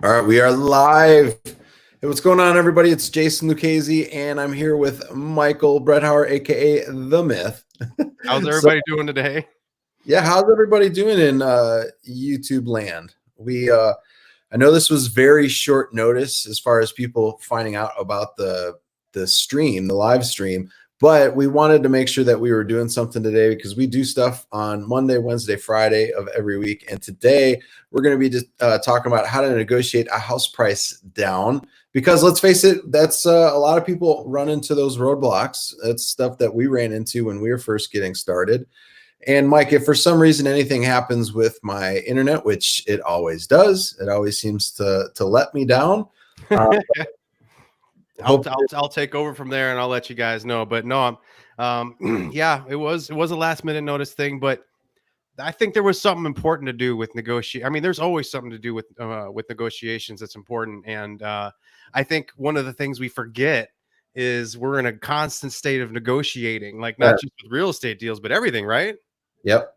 All right, we are live. Hey, what's going on, everybody? It's Jason Lucchesi, and I'm here with Michael Bredthauer, aka The Myth. How's everybody doing today? Yeah, how's everybody doing in YouTube land? I know this was very short notice as far as people finding out about the stream, the live stream, but we wanted to make sure that we were doing something today because we do stuff on Monday, Wednesday, Friday of every week, and today we're going to be just talking about how to negotiate a house price down. Because let's face it, that's a lot of people run into those roadblocks. That's stuff that we ran into when we were first getting started. And Mike, if for some reason anything happens with my internet, which it always does, it always seems to let me down. I'll take over from there and I'll let you guys know. But no, yeah, it was a last minute notice thing, but I think there was something important to do with negotiate. I mean, there's always something to do with negotiations that's important, and I think one of the things we forget is we're in a constant state of negotiating, like not just with real estate deals, but everything, right? Yep,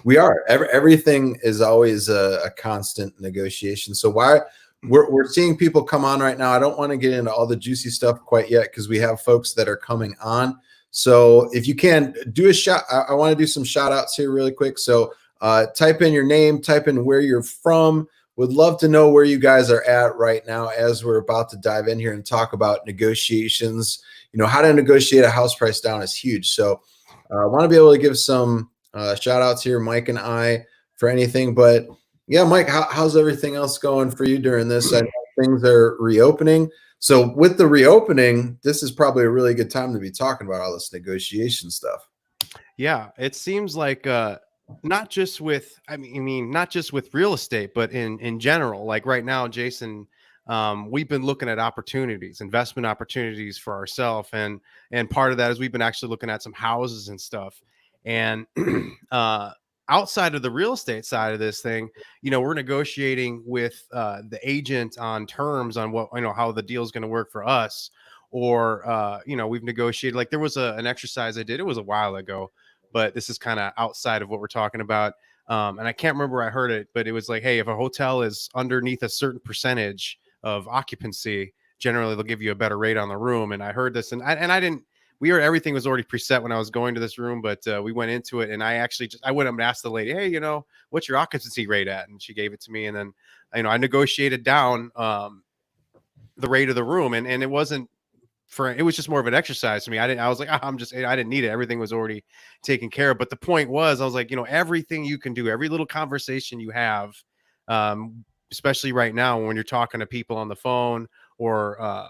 we are. Everything is always a constant negotiation. So why we're seeing people come on right now. I don't want to get into all the juicy stuff quite yet because we have folks that are coming on. So if you can do a shout, I want to do some shout outs here really quick. So type in your name, type in where you're from. Would love to know where you guys are at right now as we're about to dive in here and talk about negotiations. You know, how to negotiate a house price down is huge. So I want to be able to give some shout outs here, Mike and I, for anything. But yeah, Mike, how's everything else going for you during this? I know things are reopening. So with the reopening, this is probably a really good time to be talking about all this negotiation stuff. Yeah, it seems like not just with not just with real estate, but in general. Like right now, Jason, we've been looking at opportunities, investment opportunities for ourselves, and part of that is we've been actually looking at some houses and stuff. And outside of the real estate side of this thing, you know, we're negotiating with the agent on terms on what, you know, how the deal is going to work for us. Or, you know, we've negotiated, like there was an exercise I did, it was a while ago, but this is kind of outside of what we're talking about. And I can't remember where I heard it, but it was like, hey, if a hotel is underneath a certain percentage of occupancy, generally they'll give you a better rate on the room. And I heard this, and I didn't, everything was already preset when I was going to this room, but we went into it, and I went up and asked the lady, hey, you know, what's your occupancy rate at? And she gave it to me. And then, you know, I negotiated down the rate of the room, and it wasn't it was just more of an exercise to me. I was like, I didn't need it. Everything was already taken care of. But the point was, I was like, you know, everything you can do, every little conversation you have, especially right now when you're talking to people on the phone or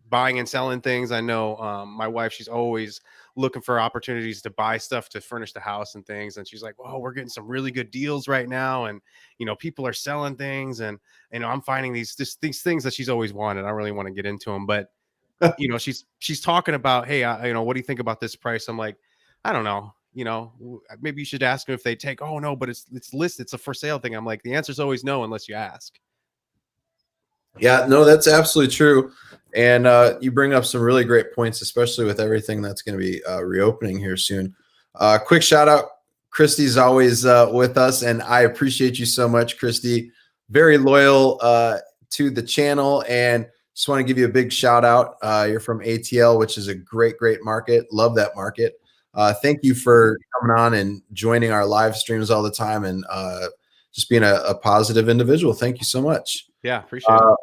buying and selling things. I know my wife, she's always looking for opportunities to buy stuff to furnish the house and things. And she's like, oh, we're getting some really good deals right now. And, you know, people are selling things, and, you know, I'm finding these things that she's always wanted. I don't really want to get into them, but you know, she's talking about, hey, you know, what do you think about this price? I'm like, I don't know, you know, maybe you should ask them if they take. Oh no, but it's listed, it's a for sale thing. I'm like, the answer is always no unless you ask. Yeah, no, that's absolutely true. And you bring up some really great points, especially with everything that's going to be reopening here soon. Quick shout out, Christy's always with us, and I appreciate you so much, Christy. Very loyal to the channel, and just want to give you a big shout out. You're from ATL, which is a great market. Love that market. Thank you for coming on and joining our live streams all the time, and just being a positive individual. Thank you so much. Yeah, appreciate it.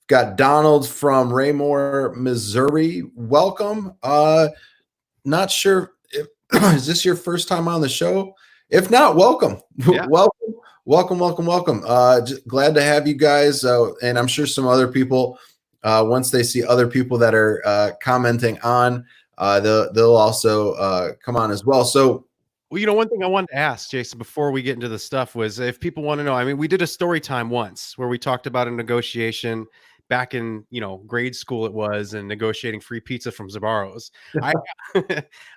Got Donald from Raymore, Missouri. Welcome. Not sure if is this your first time on the show? If not, welcome. Yeah. Welcome. Glad to have you guys. And I'm sure some other people, once they see other people that are commenting on, they'll also come on as well. So, well, you know, one thing I wanted to ask, Jason, before we get into the stuff was if people want to know, I mean, we did a story time once where we talked about a negotiation back in, you know, grade school it was, and negotiating free pizza from Zabaros.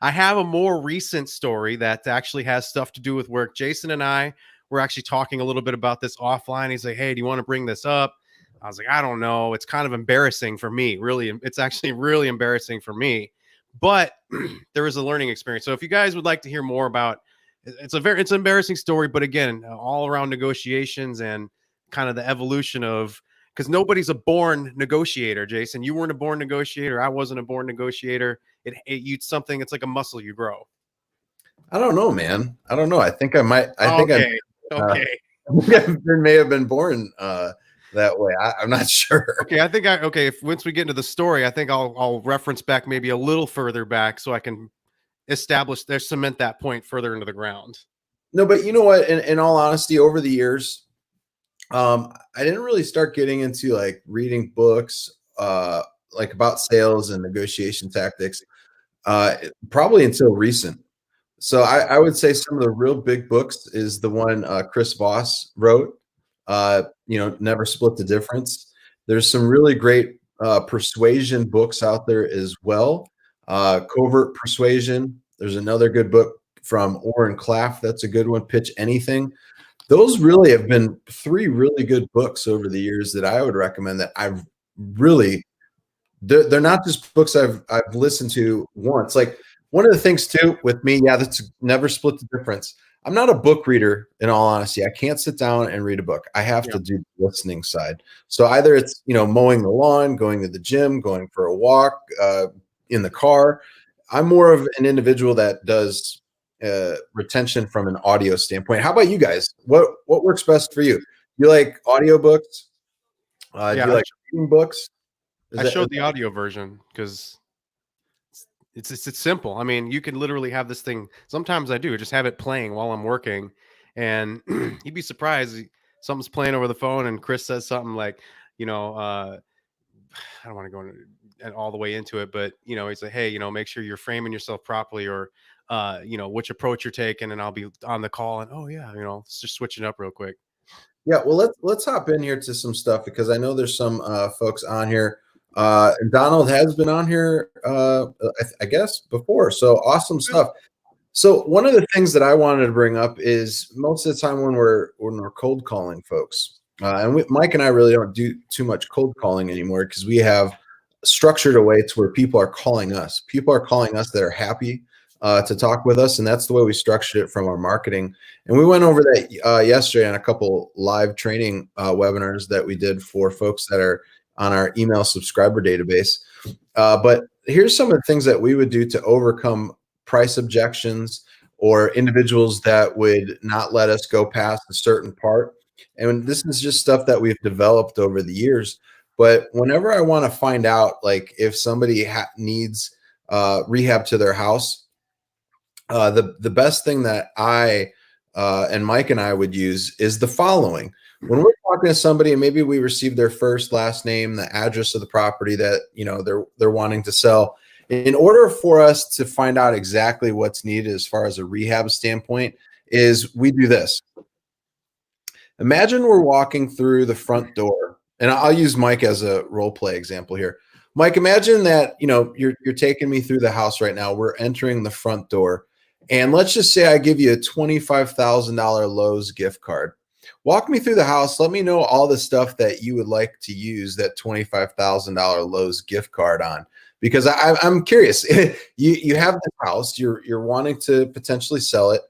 I have a more recent story that actually has stuff to do with work. Jason and I were actually talking a little bit about this offline. He's like, hey, do you want to bring this up? I was like, I don't know. It's kind of embarrassing for me. Really, it's actually really embarrassing for me. But there was a learning experience. So if you guys would like to hear more about, it's an embarrassing story, but again, all around negotiations and kind of the evolution of, because nobody's a born negotiator. Jason, you weren't a born negotiator. I wasn't a born negotiator. It's like a muscle you grow. I don't know, man. I don't know. I think I might. Okay. Uh, there may have been born that way. I'm not sure. Okay, if once we get into the story, I think I'll reference back maybe a little further back so I can cement that point further into the ground. No, but you know what? In all honesty, over the years, I didn't really start getting into like reading books like about sales and negotiation tactics probably until recent. So I would say some of the real big books is the one Chris Voss wrote, Never Split the Difference. There's some really great persuasion books out there as well. Covert Persuasion. There's another good book from Orrin Claff. That's a good one. Pitch Anything. Those really have been 3 really good books over the years that I would recommend that I've really, they're not just books I've listened to once. Like one of the things too with me, that's Never Split the Difference. I'm not a book reader in all honesty. I can't sit down and read a book. I have to do the listening side. So either it's, mowing the lawn, going to the gym, going for a walk, in the car. I'm more of an individual that does retention from an audio standpoint. How about you guys? What works best for you? You like audiobooks? Do you like reading books? I showed the audio version because it's simple. I mean, you can literally have this thing. Sometimes I do just have it playing while I'm working, and you'd be surprised. Something's playing over the phone, and Chris says something like, I don't want to go all the way into it, but he's like, hey, make sure you're framing yourself properly, or which approach you're taking, and I'll be on the call, and it's just switching up real quick. Yeah, well, let's hop in here to some stuff because I know there's some folks on here. And Donald has been on here, I guess, before. So awesome stuff. So one of the things that I wanted to bring up is most of the time when we're cold calling folks, and Mike and I really don't do too much cold calling anymore because we have structured a way to where people are calling us. People are calling us that are happy to talk with us, and that's the way we structured it from our marketing. And we went over that yesterday on a couple live training webinars that we did for folks that are on our email subscriber database. But here's some of the things that we would do to overcome price objections or individuals that would not let us go past a certain part. And this is just stuff that we've developed over the years. But whenever I want to find out, like if somebody needs rehab to their house, the best thing that I and Mike and I would use is the following. When we're talking to somebody and maybe we receive their first, last name, the address of the property that they're wanting to sell, in order for us to find out exactly what's needed as far as a rehab standpoint, is we do this. Imagine we're walking through the front door, and I'll use Mike as a role play example here. Mike, imagine that you're taking me through the house right now. We're entering the front door, and let's just say I give you a $25,000 Lowe's gift card. Walk me through the house. Let me know all the stuff that you would like to use that $25,000 Lowe's gift card on, because I'm curious. You have the house. You're wanting to potentially sell it.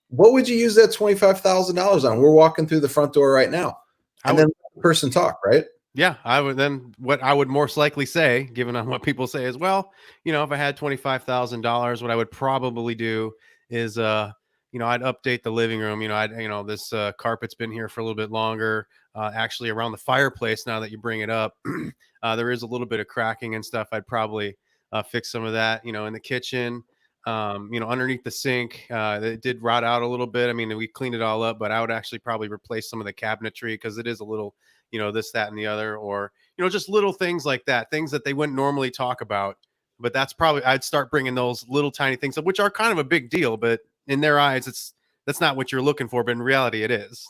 What would you use that $25,000 on? We're walking through the front door right now, and then the person talk, right? Yeah, I would then. What I would most likely say, given on what people say, is, well, if I had $25,000, what I would probably do is, I'd update the living room. This carpet's been here for a little bit longer. Actually, around the fireplace, now that you bring it up, there is a little bit of cracking and stuff. I'd probably fix some of that. In the kitchen, underneath the sink, it did rot out a little bit. I mean, we cleaned it all up, but I would actually probably replace some of the cabinetry because it is a little, this, that, and the other, or just little things like that, things that they wouldn't normally talk about. But that's probably, I'd start bringing those little tiny things up, which are kind of a big deal, but in their eyes, that's not what you're looking for, but in reality it is.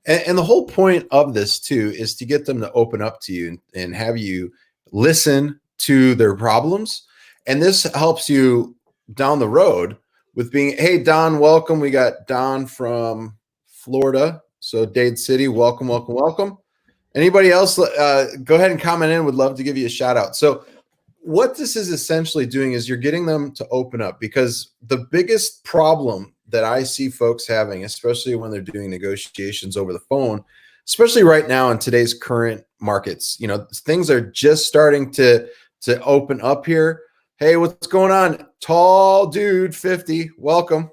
And the whole point of this too is to get them to open up to you and have you listen to their problems. And this helps you down the road with being, hey, Don, welcome. We got Don from Florida. So Dade City, welcome, welcome, welcome. Anybody else, go ahead and comment in. Would love to give you a shout out. So what this is essentially doing is you're getting them to open up, because the biggest problem that I see folks having, especially when they're doing negotiations over the phone, especially right now in today's current markets. You know, things are just starting to open up here. Hey, what's going on? Tall dude, 50. Welcome.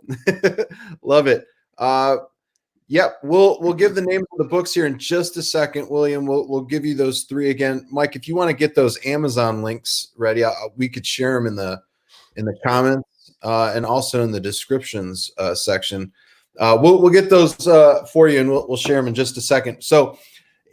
Love it. Yep, we'll give the names of the books here in just a second, William. We'll give you those three again, Mike. If you want to get those Amazon links ready, we could share them in the comments and also in the descriptions section. We'll get those for you, and we'll share them in just a second. So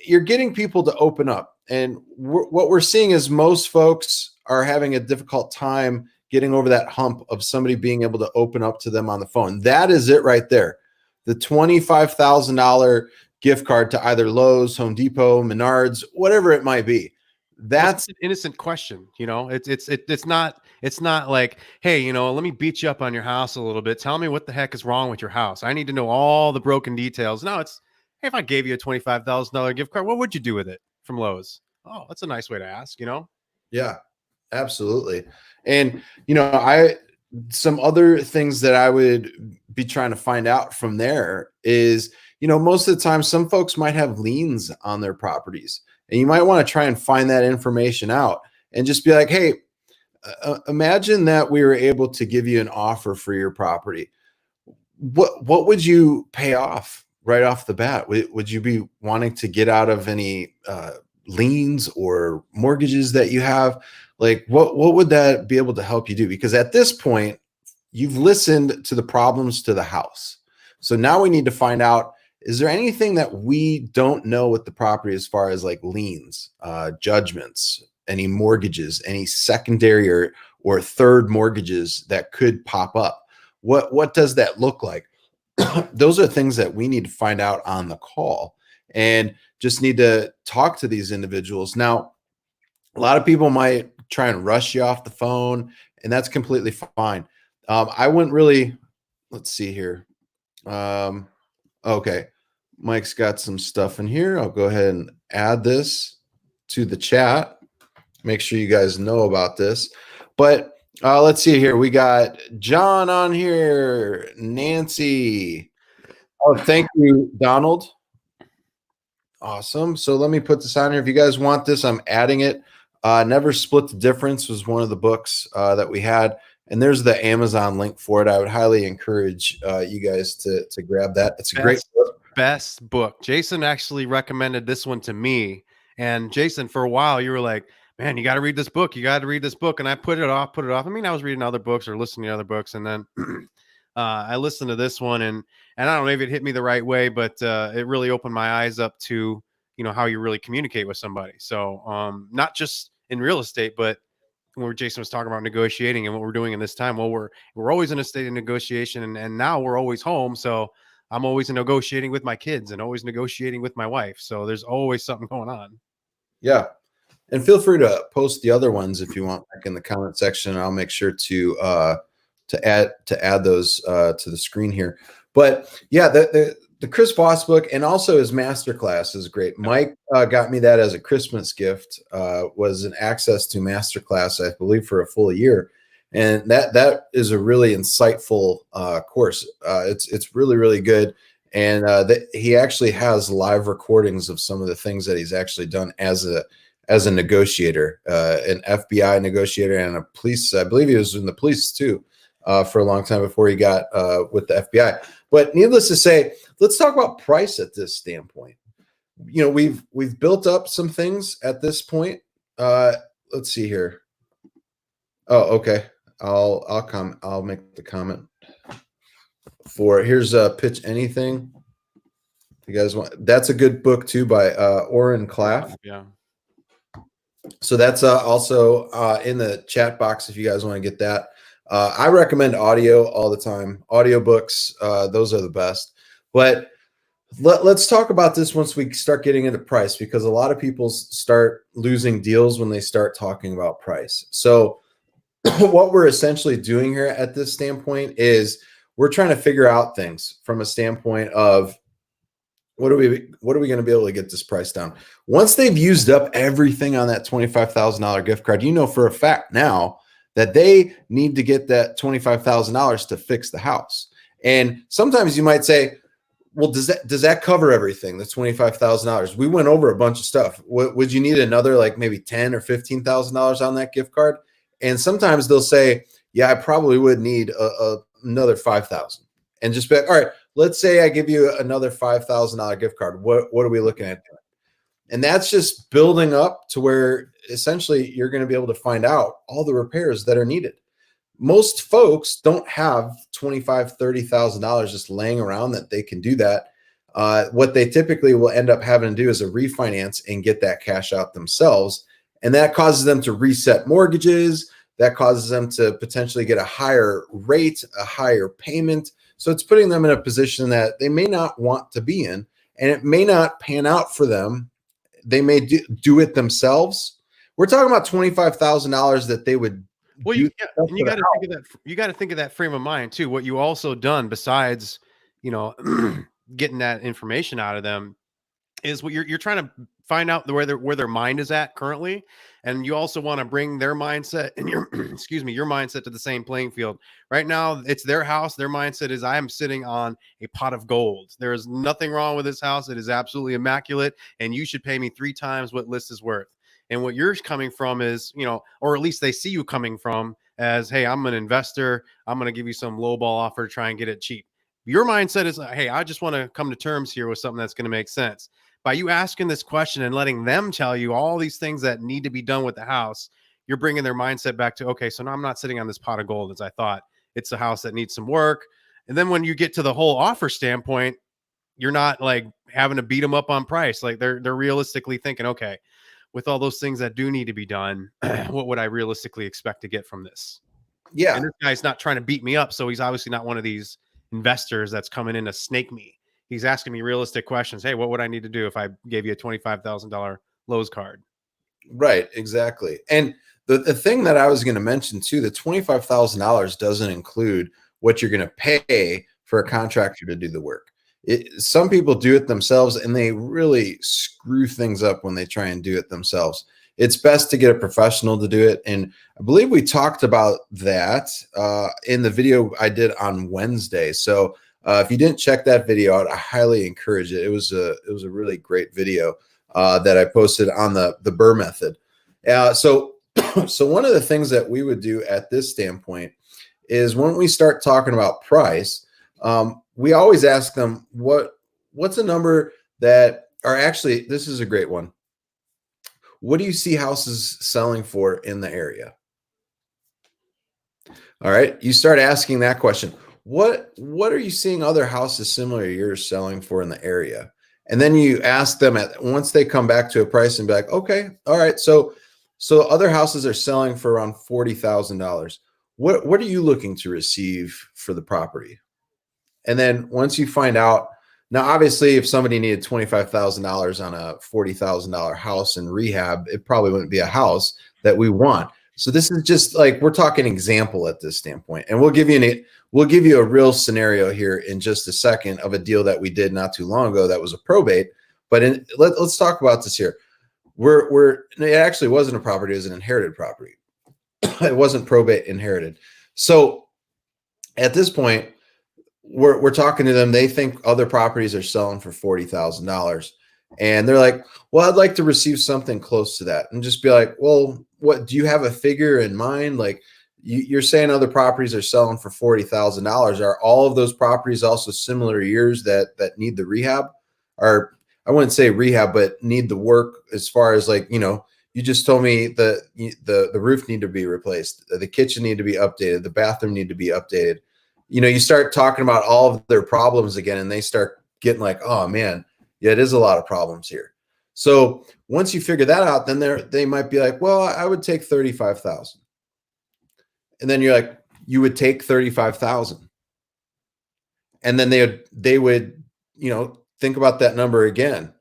you're getting people to open up, and what we're seeing is most folks are having a difficult time getting over that hump of somebody being able to open up to them on the phone. That is it right there. The $25,000 gift card to either Lowe's, Home Depot, Menards, whatever it might be. That's an innocent question. You know, it's not like, hey, you know, let me beat you up on your house a little bit. Tell me what the heck is wrong with your house. I need to know all the broken details. No, it's, hey, if I gave you a $25,000 gift card, what would you do with it from Lowe's? Oh, that's a nice way to ask, you know? Yeah, absolutely. And, you know, some other things that I would be trying to find out from there is, you know, most of the time, some folks might have liens on their properties, and you might want to try and find that information out and just be like, hey, imagine that we were able to give you an offer for your property. What would you pay off right off the bat? Would you be wanting to get out of any liens or mortgages that you have? Like, what would that be able to help you do? Because at this point, you've listened to the problems to the house. So now we need to find out, is there anything that we don't know with the property as far as like liens, judgments, any mortgages, any secondary or third mortgages that could pop up? What does that look like? Those are things that we need to find out on the call, and just need to talk to these individuals. Now, a lot of people might try and rush you off the phone, and that's completely fine. I wouldn't really, let's see here. Okay. Mike's got some stuff in here. I'll go ahead and add this to the chat. Make sure you guys know about this. But let's see here. We got John on here, Nancy. Oh, thank you, Donald. Awesome. So let me put this on here. If you guys want this, I'm adding it. Never Split the Difference was one of the books that we had, and there's the Amazon link for it. I would highly encourage you guys to grab that. It's a great book. Best book. Jason actually recommended this one to me, and Jason, for a while, you were like, man, you got to read this book. You got to read this book. And I put it off. I mean, I was reading other books or listening to other books. And then I listened to this one, and I don't know if it hit me the right way, but it really opened my eyes up to, you know, how you really communicate with somebody. So not just in real estate, but where Jason was talking about negotiating and what we're doing in this time. Well, we're always in a state of negotiation, and now we're always home. So I'm always negotiating with my kids and always negotiating with my wife. So there's always something going on. Yeah. And feel free to post the other ones if you want back in the comment section. I'll make sure to add those to the screen here. But yeah, the Chris Voss book and also his masterclass is great. Mike got me that as a Christmas gift. Was an access to masterclass, I believe, for a full year, and that is a really insightful course. It's really good, and he actually has live recordings of some of the things that he's actually done as a negotiator, an FBI negotiator and a police. I believe he was in the police too for a long time before he got with the FBI. But needless to say, let's talk about price at this standpoint. You know, we've built up some things at this point. Let's see here. Oh, okay. I'll make the comment for here's Pitch Anything. If you guys want, that's a good book too by Oren Klaff. Yeah. So that's also in the chat box if you guys want to get that. I recommend audio all the time. Audiobooks, those are the best. But let's talk about this once we start getting into price, because a lot of people start losing deals when they start talking about price. So what we're essentially doing here at this standpoint is we're trying to figure out things from a standpoint of what are we going to be able to get this price down? Once they've used up everything on that $25,000 gift card, you know for a fact now that they need to get that $25,000 to fix the house. And sometimes you might say, Well, does that cover everything? The $25,000. We went over a bunch of stuff. Would you need another like maybe $10,000 or $15,000 on that gift card? And sometimes they'll say, yeah, I probably would need another 5,000. And just be like, all right, let's say I give you another $5,000 gift card. What are we looking at doing? And that's just building up to where essentially you're going to be able to find out all the repairs that are needed. Most folks don't have $25,000, $30,000 just laying around that they can do that. What they typically will end up having to do is a refinance and get that cash out themselves. And that causes them to reset mortgages. That causes them to potentially get a higher rate, a higher payment. So it's putting them in a position that they may not want to be in, and it may not pan out for them. They may do it themselves. We're talking about $25,000 that they would. Well, and you got to think of that. You got to think of that frame of mind too. What you also done besides, getting that information out of them is what you're trying to find out where their mind is at currently, and you also want to bring their mindset and your your mindset to the same playing field. Right now, it's their house. Their mindset is, I am sitting on a pot of gold. There is nothing wrong with this house. It is absolutely immaculate, and you should pay me 3 times what list is worth. And what you're coming from is, or at least they see you coming from as, hey, I'm an investor. I'm going to give you some lowball offer to try and get it cheap. Your mindset is, hey, I just want to come to terms here with something that's going to make sense. By you asking this question and letting them tell you all these things that need to be done with the house, you're bringing their mindset back to, okay, so now I'm not sitting on this pot of gold as I thought. It's a house that needs some work. And then when you get to the whole offer standpoint, you're not like having to beat them up on price. Like they're realistically thinking, okay, with all those things that do need to be done, what would I realistically expect to get from this? Yeah. And this guy's not trying to beat me up. So he's obviously not one of these investors that's coming in to snake me. He's asking me realistic questions. Hey, what would I need to do if I gave you a $25,000 Lowe's card? Right. Exactly. And the thing that I was going to mention too, the $25,000 doesn't include what you're going to pay for a contractor to do the work. Some people do it themselves and they really screw things up when they try and do it themselves. It's best to get a professional to do it. And I believe we talked about that in the video I did on Wednesday. So if you didn't check that video out, I highly encourage it. It was a really great video that I posted on the Burr method. So one of the things that we would do at this standpoint is when we start talking about price, we always ask them what's a number that are actually, this is a great one. What do you see houses selling for in the area? All right. You start asking that question. What are you seeing other houses similar to yours selling for in the area? And then you ask them once they come back to a price and be like, okay, all right. So other houses are selling for around $40,000. What are you looking to receive for the property? And then once you find out, now obviously if somebody needed $25,000 on a $40,000 house in rehab, it probably wouldn't be a house that we want. So this is just like, we're talking example at this standpoint, and we'll give you a real scenario here in just a second of a deal that we did not too long ago that was a probate. But let's talk about this here. It actually wasn't a property; it was an inherited property. It wasn't probate, inherited. So at this point, we're talking to them. They think other properties are selling for $40,000, and they're like, "Well, I'd like to receive something close to that." And just be like, "Well, what do you have a figure in mind? Like, you're saying other properties are selling for $40,000. Are all of those properties also similar to yours that need the rehab? Or I wouldn't say rehab, but need the work as far as like, you just told me the roof need to be replaced, the kitchen need to be updated, the bathroom need to be updated." You start talking about all of their problems again, and they start getting like, oh man, yeah, it is a lot of problems here. So once you figure that out, then they might be like, well, I would take 35,000. And then you're like, you would take 35,000. And then they would, think about that number again.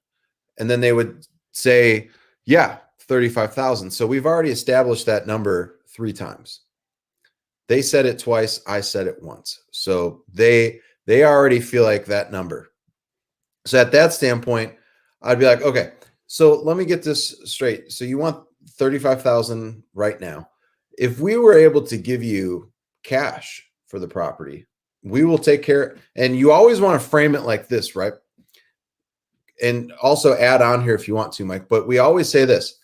And then they would say, yeah, 35,000. So we've already established that number 3 times. They said it twice. I said it once. So they already feel like that number. So at that standpoint, I'd be like, okay, so let me get this straight. So you want 35,000 right now. If we were able to give you cash for the property, We will take care. And you always want to frame it like this, right? And also add on here if you want to, Mike, but we always say this: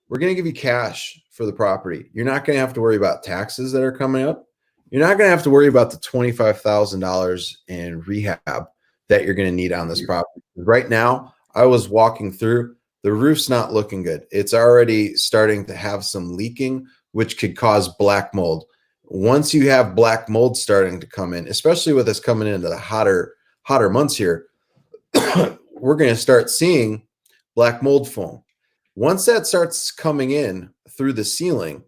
we're going to give you cash for the property. You're not going to have to worry about taxes that are coming up. You're not going to have to worry about the $25,000 in rehab that you're going to need on this property. Right now, I was walking through, the roof's not looking good. It's already starting to have some leaking, which could cause black mold. Once you have black mold starting to come in, especially with us coming into the hotter months here, we're going to start seeing black mold foam. Once that starts coming in through the ceiling,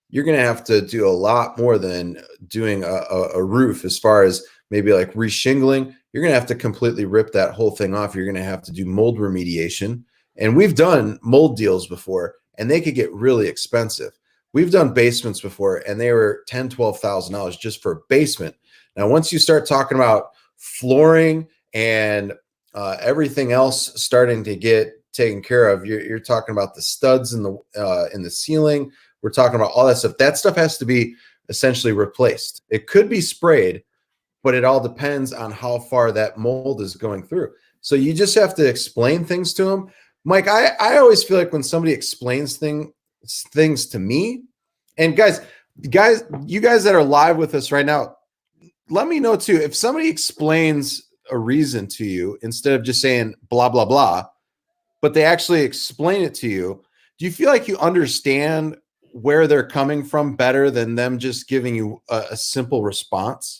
you're going to have to do a lot more than doing a roof, as far as maybe like reshingling. You're going to have to completely rip that whole thing off. You're going to have to do mold remediation. And we've done mold deals before, and they could get really expensive. We've done basements before, and they were $10,000, $12,000 just for a basement. Now, once you start talking about flooring and everything else starting to get taken care of, you're talking about the studs in the ceiling. We're talking about all that stuff. That stuff has to be essentially replaced. It could be sprayed, but it all depends on how far that mold is going through. So you just have to explain things to them. Mike, I always feel like when somebody explains things to me, and guys, you guys that are live with us right now, let me know too, if somebody explains a reason to you instead of just saying blah, blah, blah, but they actually explain it to you, do you feel like you understand where they're coming from better than them just giving you a simple response?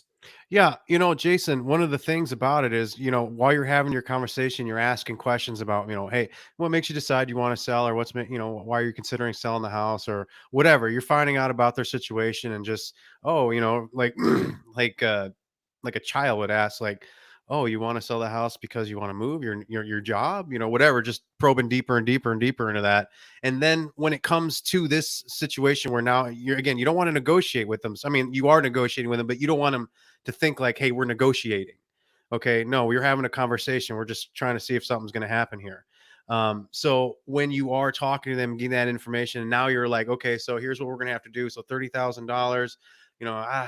Yeah, Jason, one of the things about it is, while you're having your conversation, you're asking questions about, hey, what makes you decide you want to sell, or why are you considering selling the house, or whatever. You're finding out about their situation, and just, oh, like, like a child would ask, like, oh, you want to sell the house because you want to move your job, whatever, just probing deeper and deeper and deeper into that. And then when it comes to this situation where now you don't want to negotiate with them. So, I mean, you are negotiating with them, but you don't want them to think like, hey, we're negotiating. Okay, no, we're having a conversation. We're just trying to see if something's going to happen here. So when you are talking to them, getting that information, and now you're like, okay, so here's what we're going to have to do. So $30,000,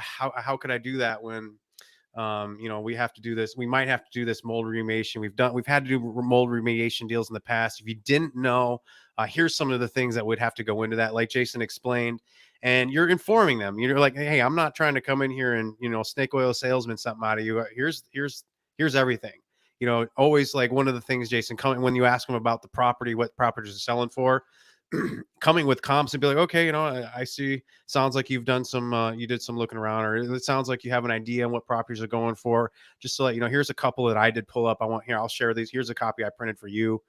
how could I do that when, we have to do this. We might have to do this mold remediation. We've had to do mold remediation deals in the past. If you didn't know, here's some of the things that would have to go into that, like Jason explained. And you're informing them. You're like, hey, I'm not trying to come in here and, snake oil salesman something out of you. Here's everything. Always, like, one of the things, Jason, when you ask them about the property, what properties are selling for, coming with comps and be like, okay, I see, sounds like you've done some, you did some looking around, or it sounds like you have an idea on what properties are going for. Just so that, here's a couple that I did pull up. I'll share these. Here's a copy I printed for you.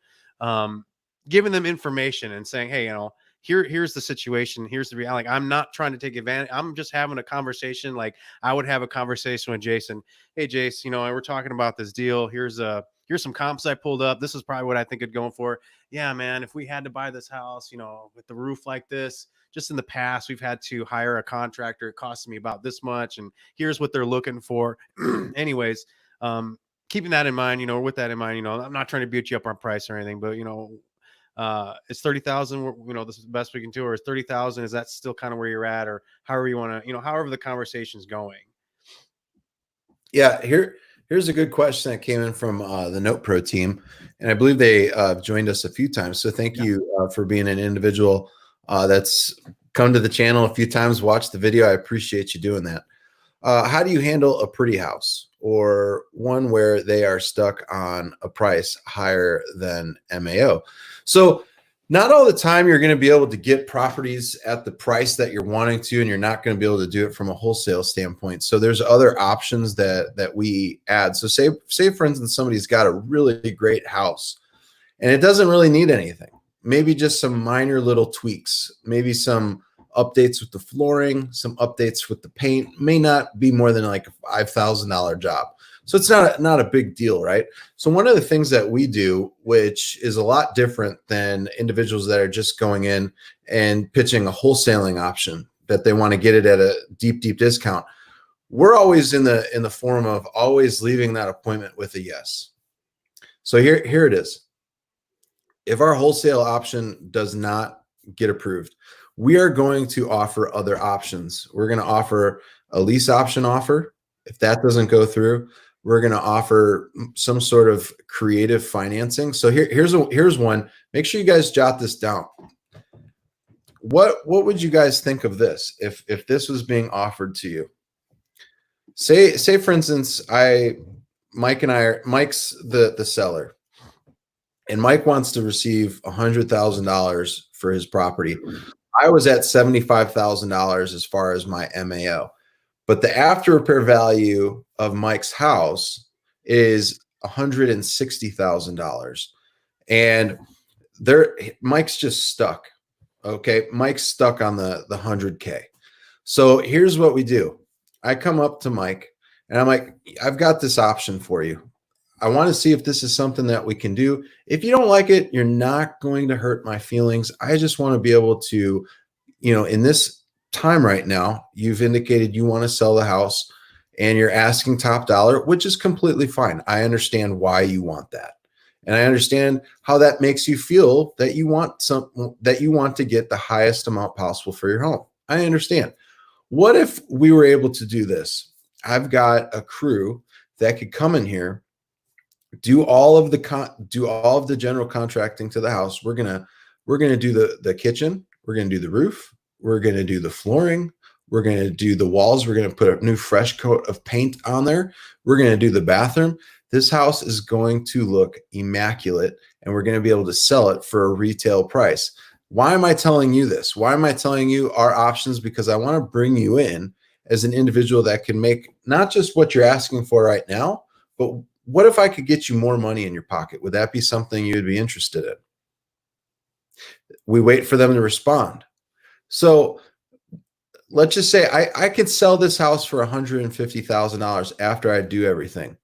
Giving them information and saying, hey, here's the situation. Here's the reality. Like, I'm not trying to take advantage. I'm just having a conversation. Like I would have a conversation with Jason. Hey, Jace, we're talking about this deal. Here's some comps I pulled up. This is probably what I think it'd going for. Yeah, man, if we had to buy this house, with the roof like this, just in the past, we've had to hire a contractor. It costs me about this much. And here's what they're looking for. Anyways, keeping that in mind, or with that in mind, I'm not trying to beat you up on price or anything, but, it's 30,000, this is the best we can do, or is 30,000, is that still kind of where you're at, or however you want to, however the conversation's going. Yeah, here's a good question that came in from the Note Pro team, and I believe they joined us a few times. So thank you for being an individual that's come to the channel a few times, watched the video. I appreciate you doing that. How do you handle a pretty house, or one where they are stuck on a price higher than MAO? So not all the time you're going to be able to get properties at the price that you're wanting to, and you're not going to be able to do it from a wholesale standpoint. So there's other options that we add. So say for instance, somebody's got a really great house and it doesn't really need anything. Maybe just some minor little tweaks, maybe some updates with the flooring, some updates with the paint. May not be more than like a $5,000 job. So it's not a big deal, right? So one of the things that we do, which is a lot different than individuals that are just going in and pitching a wholesaling option that they want to get it at a deep discount, we're always in the form of always leaving that appointment with a yes. So here it is. If our wholesale option does not get approved, we are going to offer other options. We're going to offer a lease option offer. If that doesn't go through, we're going to offer some sort of creative financing. So here's one. Make sure you guys jot this down. What would you guys think of this if this was being offered to you? Say for instance, Mike's the seller, and Mike wants to receive $100,000 for his property. I was at $75,000 as far as my MAO, but the after repair value of Mike's house is $160,000, and Mike's just stuck. Okay, Mike's stuck on the 100K. So here's what we do. I come up to Mike and I'm like, I've got this option for you. I want to see if this is something that we can do. If you don't like it, you're not going to hurt my feelings. I just want to be able to, in this time right now, you've indicated you want to sell the house and you're asking top dollar, which is completely fine. I understand why you want that. And I understand how that makes you feel, that you want to get the highest amount possible for your home. I understand. What if we were able to do this? I've got a crew that could come in here, do all of the general contracting to the house. We're gonna do the kitchen. We're gonna do the roof. We're gonna do the flooring. We're gonna do the walls. We're gonna put a new fresh coat of paint on there. We're gonna do the bathroom. This house is going to look immaculate, and we're going to be able to sell it for a retail price. Why am I telling you this? Why am I telling you our options? Because I want to bring you in as an individual that can make not just what you're asking for right now, but what if I could get you more money in your pocket? Would that be something you'd be interested in? We wait for them to respond. So let's just say I could sell this house for $150,000 after I do everything.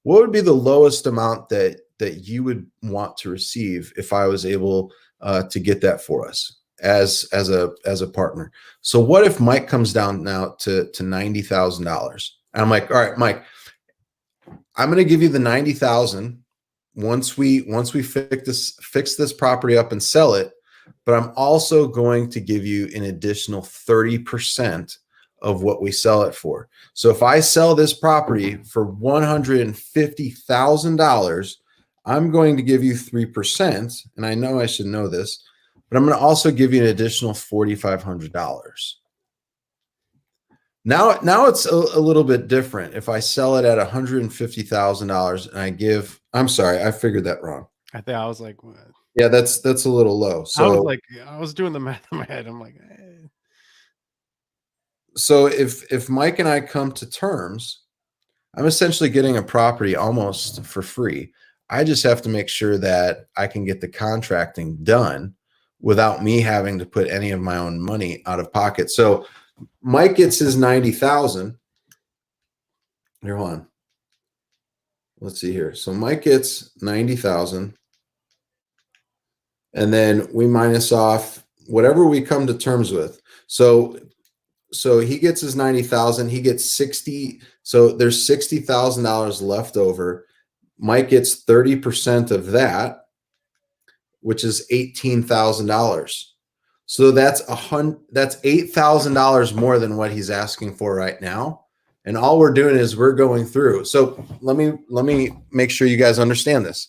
What would be the lowest amount that you would want to receive if I was able to get that for us as a partner? So what if Mike comes down now to $90,000? And I'm like, all right, Mike, I'm going to give you the $90,000 once we fix this property up and sell it, but I'm also going to give you an additional 30% of what we sell it for. So if I sell this property for $150,000, I'm going to give you 3%. And I know I should know this, but I'm going to also give you an additional $4,500. Now it's a little bit different. If I sell it at $150,000 and I'm sorry, I figured that wrong. I was like, what? Yeah, that's a little low. So I was doing the math in my head. I'm like, So if Mike and I come to terms, I'm essentially getting a property almost for free. I just have to make sure that I can get the contracting done without me having to put any of my own money out of pocket. So Mike gets his 90,000. Here, hold on. Let's see here. So Mike gets 90,000. And then we minus off whatever we come to terms with. So he gets his 90,000. He gets 60. So there's $60,000 left over. Mike gets 30% of that, which is $18,000. So that's $8,000 more than what he's asking for right now. And all we're doing is we're going through. So let me make sure you guys understand this.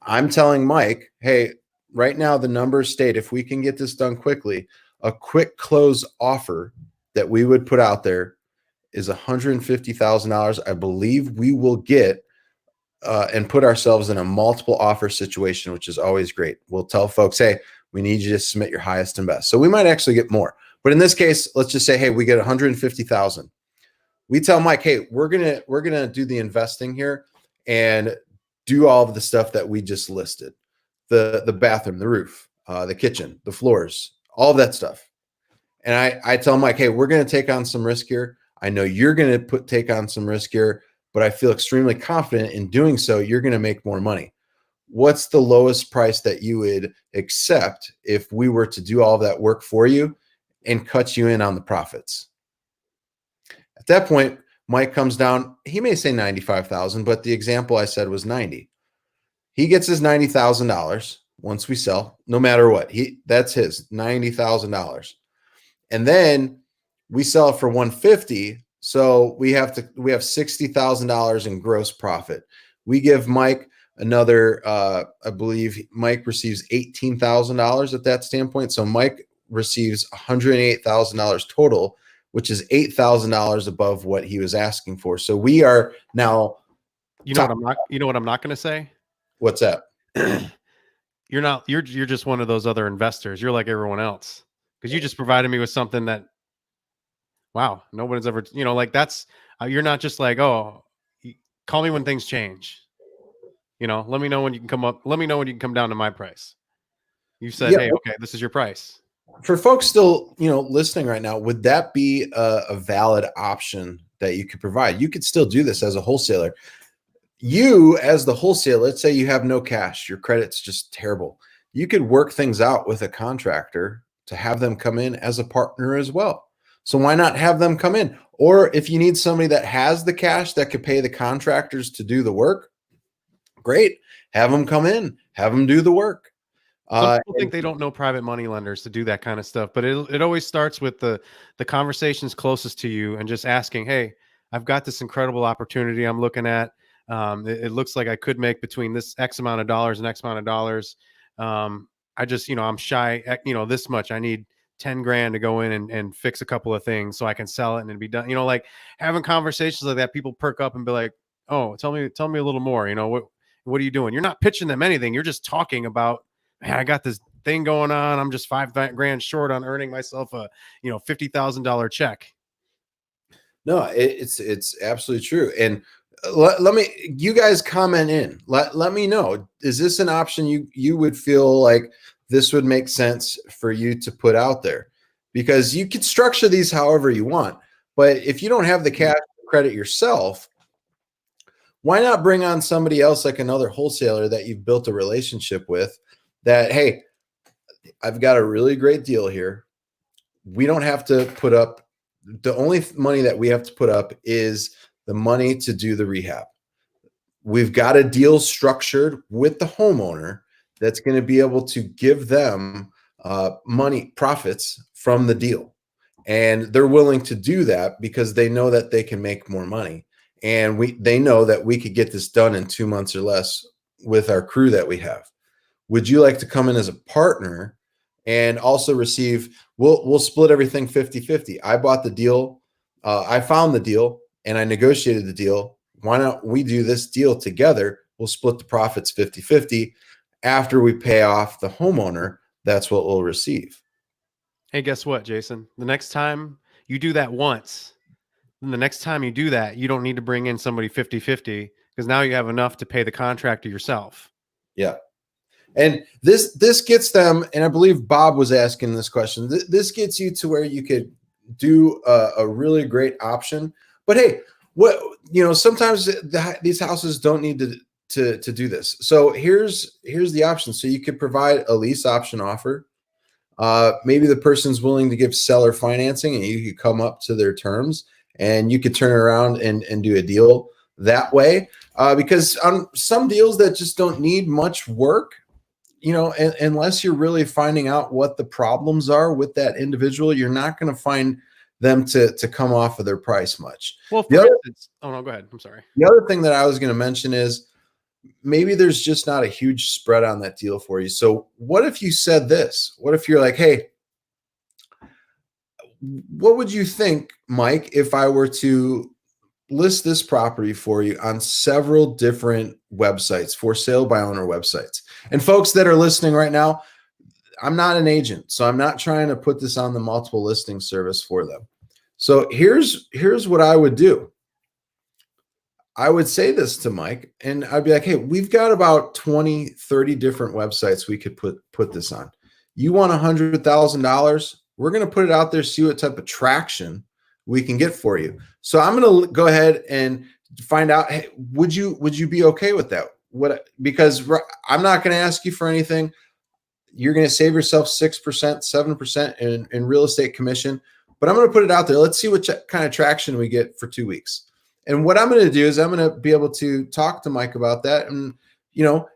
I'm telling Mike, hey, right now the numbers state if we can get this done quickly, a quick close offer that we would put out there is $150,000. I believe we will get and put ourselves in a multiple offer situation, which is always great. We'll tell folks, hey, we need you to submit your highest and best. So we might actually get more. But in this case, let's just say, hey, we get 150,000. We tell Mike, hey, we're gonna do the investing here and do all of the stuff that we just listed. The bathroom, the roof, the kitchen, the floors, all of that stuff. And I tell Mike, hey, we're going to take on some risk here. I know you're going to take on some risk here, but I feel extremely confident in doing so. You're going to make more money. What's the lowest price that you would accept if we were to do all of that work for you and cut you in on the profits? At that point, Mike comes down. He may say 95,000, but the example I said was 90. He gets his $90,000 once we sell, no matter what. That's his $90,000. And then we sell it for $150,000. So we have $60,000 in gross profit. We give Mike another, I believe Mike receives $18,000 at that standpoint. So Mike receives $108,000 total, which is $8,000 above what he was asking for. So we are now. You know what I'm not going to say? What's that? You're just one of those other investors. You're like everyone else, because you just provided me with something that, wow, nobody's ever, like that's, you're not just like, oh, call me when things change. Let me know when you can come up. Let me know when you can come down to my price. You said, hey, okay, this is your price. For folks still, listening right now, would that be a valid option that you could provide? You could still do this as a wholesaler. You, as the wholesaler, let's say you have no cash, your credit's just terrible. You could work things out with a contractor to have them come in as a partner as well. So why not have them come in? Or if you need somebody that has the cash that could pay the contractors to do the work, great. Have them come in, have them do the work. Some people think they don't know private money lenders to do that kind of stuff, but it always starts with the conversations closest to you and just asking, hey, I've got this incredible opportunity I'm looking at. It looks like I could make between this X amount of dollars and X amount of dollars. I just, I'm shy, this much. I need 10 grand to go in and fix a couple of things so I can sell it and it'd be done. Like having conversations like that, people perk up and be like, oh, tell me a little more. What are you doing? You're not pitching them anything. You're just talking about, man, I got this thing going on. I'm just $5 grand short on earning myself a, $50,000 check. No, it's absolutely true. And let me, you guys comment in. Let me know. Is this an option you would feel like this would make sense for you to put out there? Because you could structure these however you want, but if you don't have the cash credit yourself, why not bring on somebody else like another wholesaler that you've built a relationship with that, hey, I've got a really great deal here. We don't have to put up, the only money that we have to put up is the money to do the rehab. We've got a deal structured with the homeowner that's going to be able to give them profits from the deal. And they're willing to do that because they know that they can make more money. And they know that we could get this done in 2 months or less with our crew that we have. Would you like to come in as a partner and also receive, we'll split everything 50-50. I bought the deal. I found the deal and I negotiated the deal. Why don't we do this deal together? We'll split the profits 50-50. After we pay off the homeowner, that's what we'll receive. Hey, guess what, Jason? The next time you do that once, then the next time you do that, you don't need to bring in somebody 50-50 because now you have enough to pay the contractor yourself. Yeah. And this gets them, and I believe Bob was asking this question. This gets you to where you could do a really great option. But hey, sometimes these houses don't need to do this. So here's the option. So you could provide a lease option offer. Maybe the person's willing to give seller financing, and you could come up to their terms, and you could turn around and do a deal that way. Because on some deals that just don't need much work, unless you're really finding out what the problems are with that individual, you're not going to find them to come off of their price much. Well, for instance, oh no, go ahead. I'm sorry. The other thing that I was going to mention is maybe there's just not a huge spread on that deal for you. So what if you said this? What if you're like, hey, what would you think, Mike, if I were to list this property for you on several different websites, for sale by owner websites? And folks that are listening right now, I'm not an agent, so I'm not trying to put this on the multiple listing service for them. So here's what I would do. I would say this to Mike, and I'd be like, hey, we've got about 20, 30 different websites we could put this on. You want $100,000? We're going to put it out there, see what type of traction we can get for you. So I'm going to go ahead and find out, hey, would you be okay with that? Because I'm not going to ask you for anything. You're going to save yourself 6%, 7% in real estate commission, but I'm going to put it out there. Let's see what kind of traction we get for 2 weeks. And what I'm going to do is I'm going to be able to talk to Mike about that. And,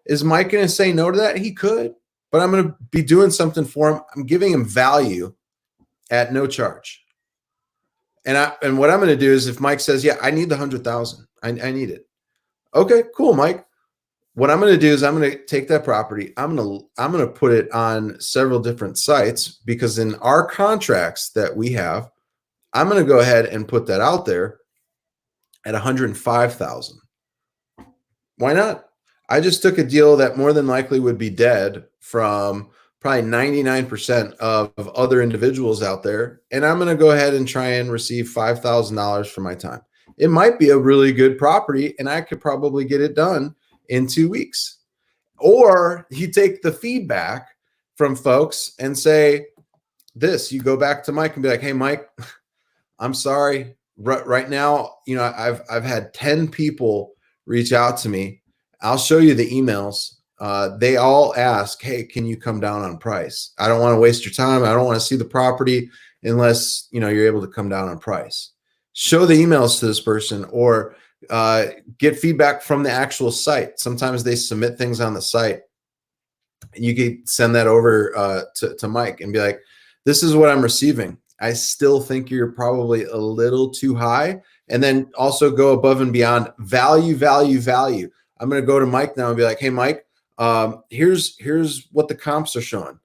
is Mike going to say no to that? He could, but I'm going to be doing something for him. I'm giving him value at no charge. And what I'm going to do is if Mike says, yeah, I need the 100,000, I need it. Okay, cool, Mike. What I'm going to do is I'm going to take that property. I'm going to put it on several different sites, because in our contracts that we have, I'm going to go ahead and put that out there at 105,000. Why not? I just took a deal that more than likely would be dead from probably 99% of other individuals out there. And I'm going to go ahead and try and receive $5,000 for my time. It might be a really good property, and I could probably get it done in 2 weeks. Or you take the feedback from folks and say this, you go back to Mike and be like, hey, Mike, I'm sorry. Right now, I've had 10 people reach out to me. I'll show you the emails. They all ask, hey, can you come down on price? I don't want to waste your time. I don't want to see the property unless, you're able to come down on price. Show the emails to this person, or get feedback from the actual site. Sometimes they submit things on the site, and you can send that over to Mike and be like, this is what I'm receiving. I still think you're probably a little too high. And then also go above and beyond value. I'm going to go to Mike now and be like, hey, Mike, here's what the comps are showing.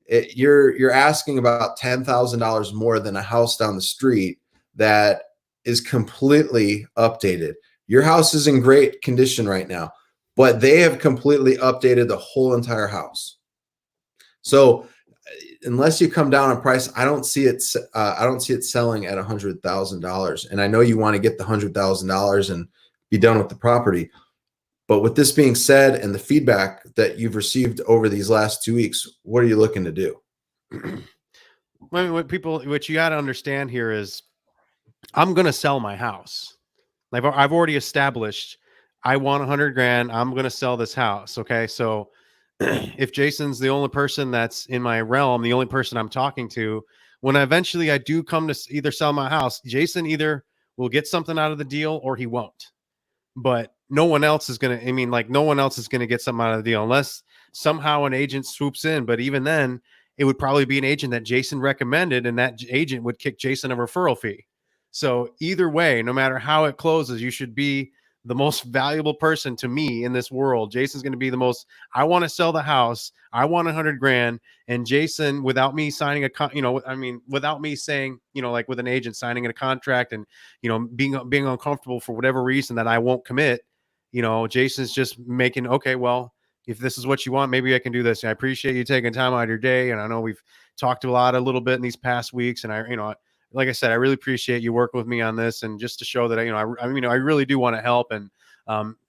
You're asking about $10,000 more than a house down the street that is completely updated. Your house is in great condition right now, but they have completely updated the whole entire house. So unless you come down on price, I don't see it selling at $100,000. And I know you want to get the $100,000 and be done with the property. But with this being said, and the feedback that you've received over these last 2 weeks, what are you looking to do? What you got to understand here is, I'm going to sell my house. Like, I've already established, I want 100 grand. I'm going to sell this house. Okay. So if Jason's the only person that's in my realm, the only person I'm talking to, when eventually I do come to either sell my house, Jason either will get something out of the deal or he won't. But no one else is going to, no one else is going to get something out of the deal unless somehow an agent swoops in. But even then, it would probably be an agent that Jason recommended, and that agent would kick Jason a referral fee. So either way, no matter how it closes, you should be the most valuable person to me in this world. Jason's going to be the most, I want to sell the house. I want 100 grand. And Jason, without me signing without me saying, like with an agent signing a contract and, being uncomfortable for whatever reason that I won't commit, Jason's just making, okay, well, if this is what you want, maybe I can do this. And I appreciate you taking time out of your day. And I know we've talked a little bit in these past weeks. And like I said, I really appreciate you working with me on this, and just to show that, I really do want to help. And,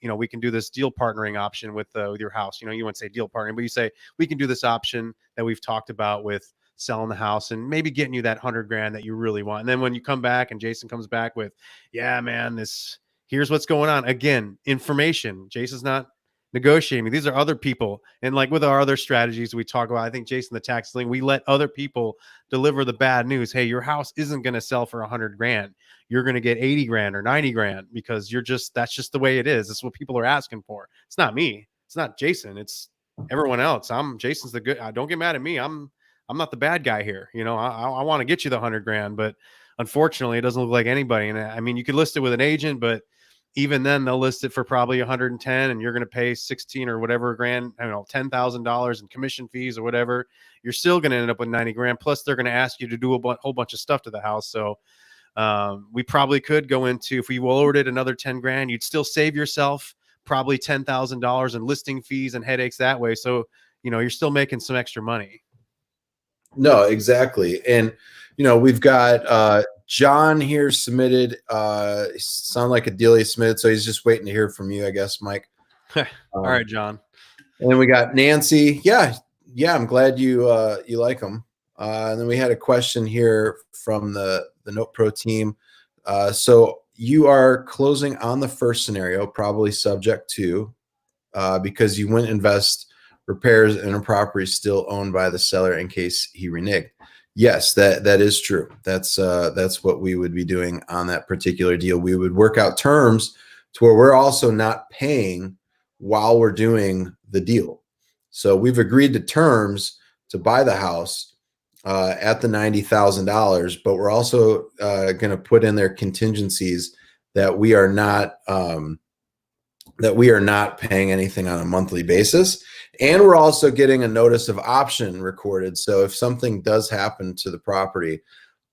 we can do this deal partnering option with your house. You wouldn't say deal partnering, but you say, we can do this option that we've talked about with selling the house and maybe getting you that 100 grand that you really want. And then when you come back and Jason comes back with, yeah, man, here's what's going on. Again, information. Jason's not negotiating. These are other people. And like with our other strategies we talk about, I think Jason, the tax link, we let other people deliver the bad news. Hey, your house isn't going to sell for 100 grand. You're going to get 80 grand or 90 grand because that's just the way it is. That's what people are asking for. It's not me. It's not Jason. It's everyone else. Jason's the good. Don't get mad at me. I'm not the bad guy here. I want to get you the 100 grand, but unfortunately it doesn't look like anybody. And you could list it with an agent, but even then they'll list it for probably 110, and you're going to pay 16 or whatever grand, $10,000 in commission fees or whatever. You're still going to end up with 90 grand. Plus they're going to ask you to do a whole bunch of stuff to the house. So we probably could go into, if we lowered it another 10 grand, you'd still save yourself probably $10,000 in listing fees and headaches that way. So, you're still making some extra money. No, exactly. And, we've got John here submitted. Sound like a deal he submitted, so he's just waiting to hear from you, I guess, Mike. All right, John. And then we got Nancy. Yeah, I'm glad you like them. And then we had a question here from the Note Pro team. So you are closing on the first scenario, probably subject to, because you wouldn't invest repairs in a property still owned by the seller in case he reneged. Yes, that is true. That's what we would be doing on that particular deal. We would work out terms to where we're also not paying while we're doing the deal. So we've agreed to terms to buy the house, at the $90,000, but we're also going to put in their contingencies that we are not paying anything on a monthly basis, and we're also getting a notice of option recorded. So if something does happen to the property,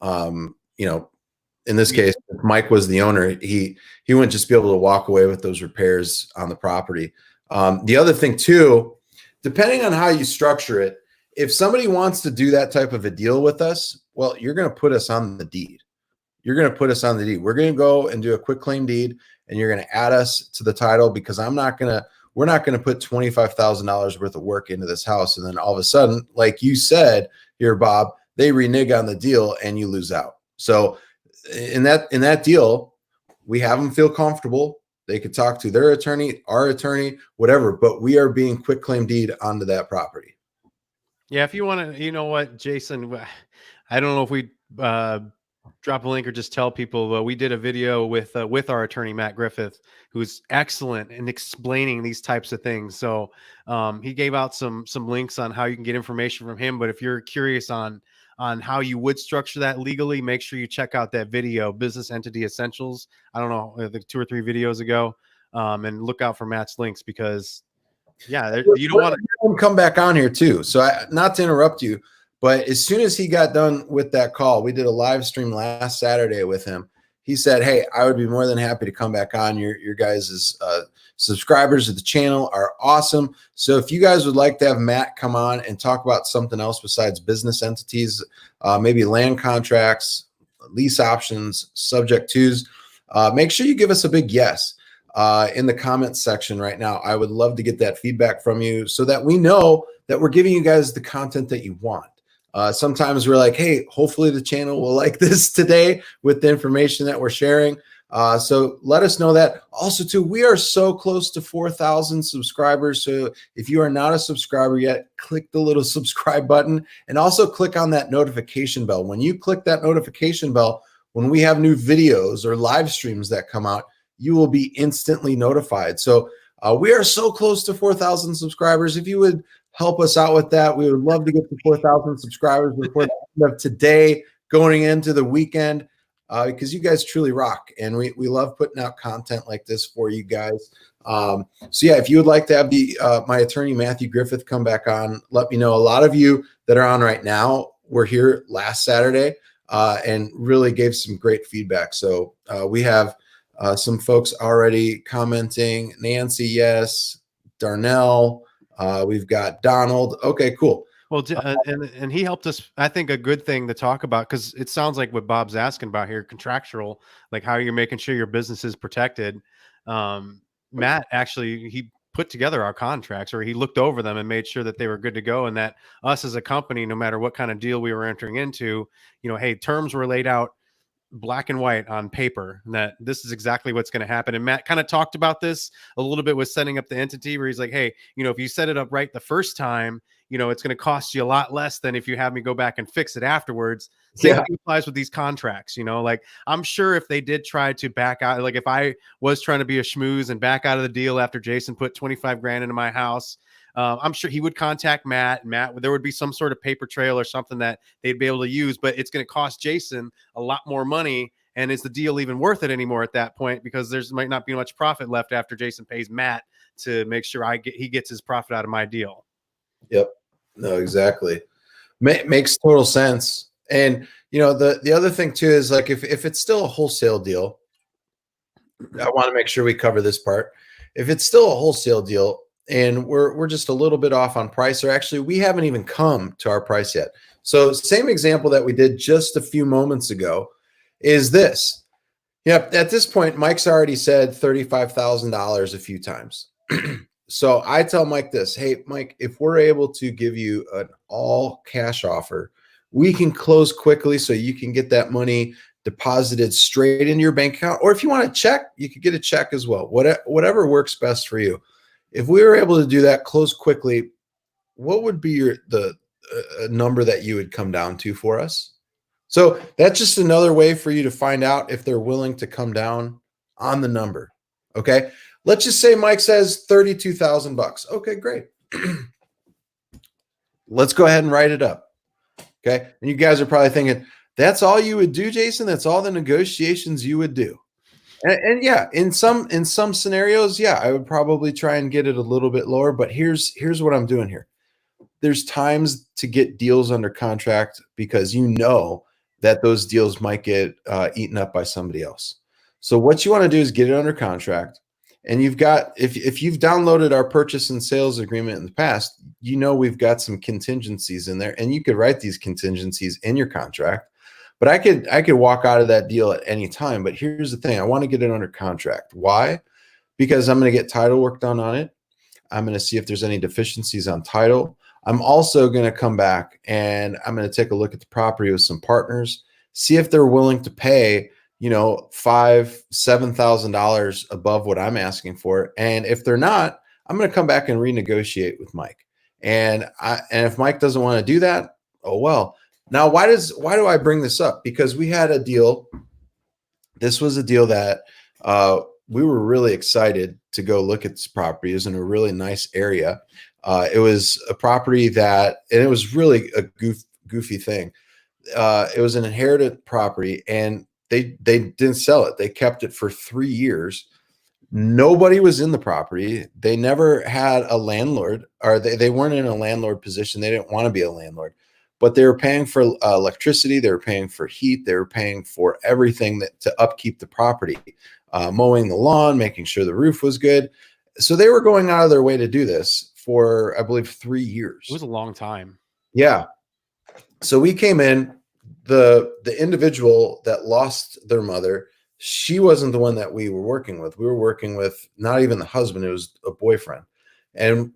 in this case, if Mike was the owner, he wouldn't just be able to walk away with those repairs on the property. The other thing too, depending on how you structure it, if somebody wants to do that type of a deal with us, well, you're going to put us on the deed. You're going to put us on the deed. We're going to go and do a quick claim deed, and you're going to add us to the title, because we're not going to put $25,000 worth of work into this house. And then all of a sudden, like you said here, Bob, they renege on the deal and you lose out. So in that deal, we have them feel comfortable. They could talk to their attorney, our attorney, whatever, but we are being quick claim deed onto that property. Yeah. If you want to, you know what, Jason, I don't know if we drop a link or just tell people, we did a video with our attorney, Matt Griffith, who's excellent in explaining these types of things. So he gave out some links on how you can get information from him. But if you're curious on how you would structure that legally, make sure you check out that video, Business Entity Essentials. I don't know, the 2 or 3 videos ago, and look out for Matt's links, because you don't want to come back on here too. So not to interrupt you, but as soon as he got done with that call, we did a live stream last Saturday with him. He said, "Hey, I would be more than happy to come back on. Your guys' subscribers of the channel are awesome. So if you guys would like to have Matt come on and talk about something else besides business entities, maybe land contracts, lease options, subject twos, make sure you give us a big yes in the comments section right now. I would love to get that feedback from you so that we know that we're giving you guys the content that you want. Sometimes we're like, hey, hopefully the channel will like this today with the information that we're sharing. So let us know that. Also, too, we are so close to 4,000 subscribers. So if you are not a subscriber yet, click the little subscribe button, and also click on that notification bell. When you click that notification bell, when we have new videos or live streams that come out, you will be instantly notified. So we are so close to 4,000 subscribers. If you would help us out with that, we would love to get to 4,000 subscribers before the end of today, going into the weekend, because you guys truly rock, and we love putting out content like this for you guys. So yeah, if you would like to have my attorney Matthew Griffith come back on, let me know. A lot of you that are on right now were here last Saturday and really gave some great feedback. So we have some folks already commenting. Nancy, yes. Darnell. We've got Donald. Okay, cool. Well, and he helped us. I think a good thing to talk about, because it sounds like what Bob's asking about here, contractual, like how you're making sure your business is protected. Matt actually, he put together our contracts, or he looked over them and made sure that they were good to go, and that us as a company, no matter what kind of deal we were entering into, hey, terms were laid out black and white on paper, and that this is exactly what's going to happen. And Matt kind of talked about this a little bit with setting up the entity, where he's like, hey, if you set it up right the first time, it's going to cost you a lot less than if you have me go back and fix it afterwards. Same thing applies with these contracts. Like, I'm sure if they did try to back out, like if I was trying to be a schmooze and back out of the deal after Jason put 25 grand into my house, I'm sure he would contact Matt. There would be some sort of paper trail or something that they'd be able to use, but it's going to cost Jason a lot more money. And is the deal even worth it anymore at that point? Because there might not be much profit left after Jason pays Matt to make sure he gets his profit out of my deal. Yep. No, exactly. Makes total sense. And the other thing too is, like, if it's still a wholesale deal, I want to make sure we cover this part. If it's still a wholesale deal and we're just a little bit off on price, or actually we haven't even come to our price yet. So same example that we did just a few moments ago is this. Yep. At this point, Mike's already said $35,000 a few times. So I tell Mike this, hey, Mike, if we're able to give you an all cash offer, we can close quickly so you can get that money deposited straight into your bank account. Or if you want a check, you could get a check as well. Whatever works best for you. If we were able to do that, close quickly, what would be the number that you would come down to for us? So that's just another way for you to find out if they're willing to come down on the number. Okay. Let's just say Mike says $32,000. Okay, great. Let's go ahead and write it up. Okay. And you guys are probably thinking, that's all you would do, Jason? That's all the negotiations you would do? And yeah, in some scenarios, yeah, I would probably try and get it a little bit lower. But here's what I'm doing here. There's times to get deals under contract because you know that those deals might get eaten up by somebody else. So what you want to do is get it under contract. And you've got, if you've downloaded our purchase and sales agreement in the past, you know we've got some contingencies in there, and you could write these contingencies in your contract. But I could walk out of that deal at any time. But here's the thing: I want to get it under contract. Why? Because I'm going to get title work done on it. I'm going to see if there's any deficiencies on title. I'm also going to come back and I'm going to take a look at the property with some partners, see if they're willing to pay, $5,000-$7,000 above what I'm asking for. And if they're not, I'm going to come back and renegotiate with Mike. And if Mike doesn't want to do that, oh well. Now, why do I bring this up? Because we had a deal. This was a deal that we were really excited to go look at this property. It was in a really nice area. It was a property and it was really a goofy thing. It was an inherited property, and they didn't sell it. They kept it for 3 years. Nobody was in the property. They never had a landlord, or they weren't in a landlord position. They didn't want to be a landlord, but they were paying for electricity. They were paying for heat. They were paying for everything to upkeep the property, mowing the lawn, making sure the roof was good. So they were going out of their way to do this for, I believe, 3 years. It was a long time. Yeah. So we came in. The individual that lost their mother, she wasn't the one that we were working with. We were working with not even the husband. It was a boyfriend. And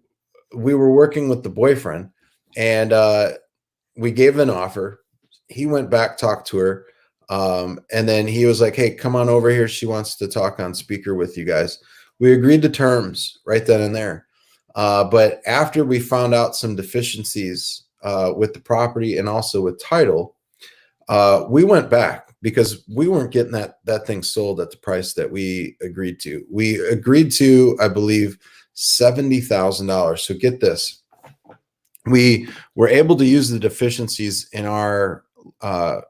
we were working with the boyfriend, and we gave an offer. He went back, talked to her. And then he was like, hey, come on over here. She wants to talk on speaker with you guys. We agreed to terms right then and there. But after we found out some deficiencies with the property and also with title, we went back because we weren't getting that thing sold at the price that we agreed to. We agreed to, I believe, $70,000. So get this. We were able to use the deficiencies in our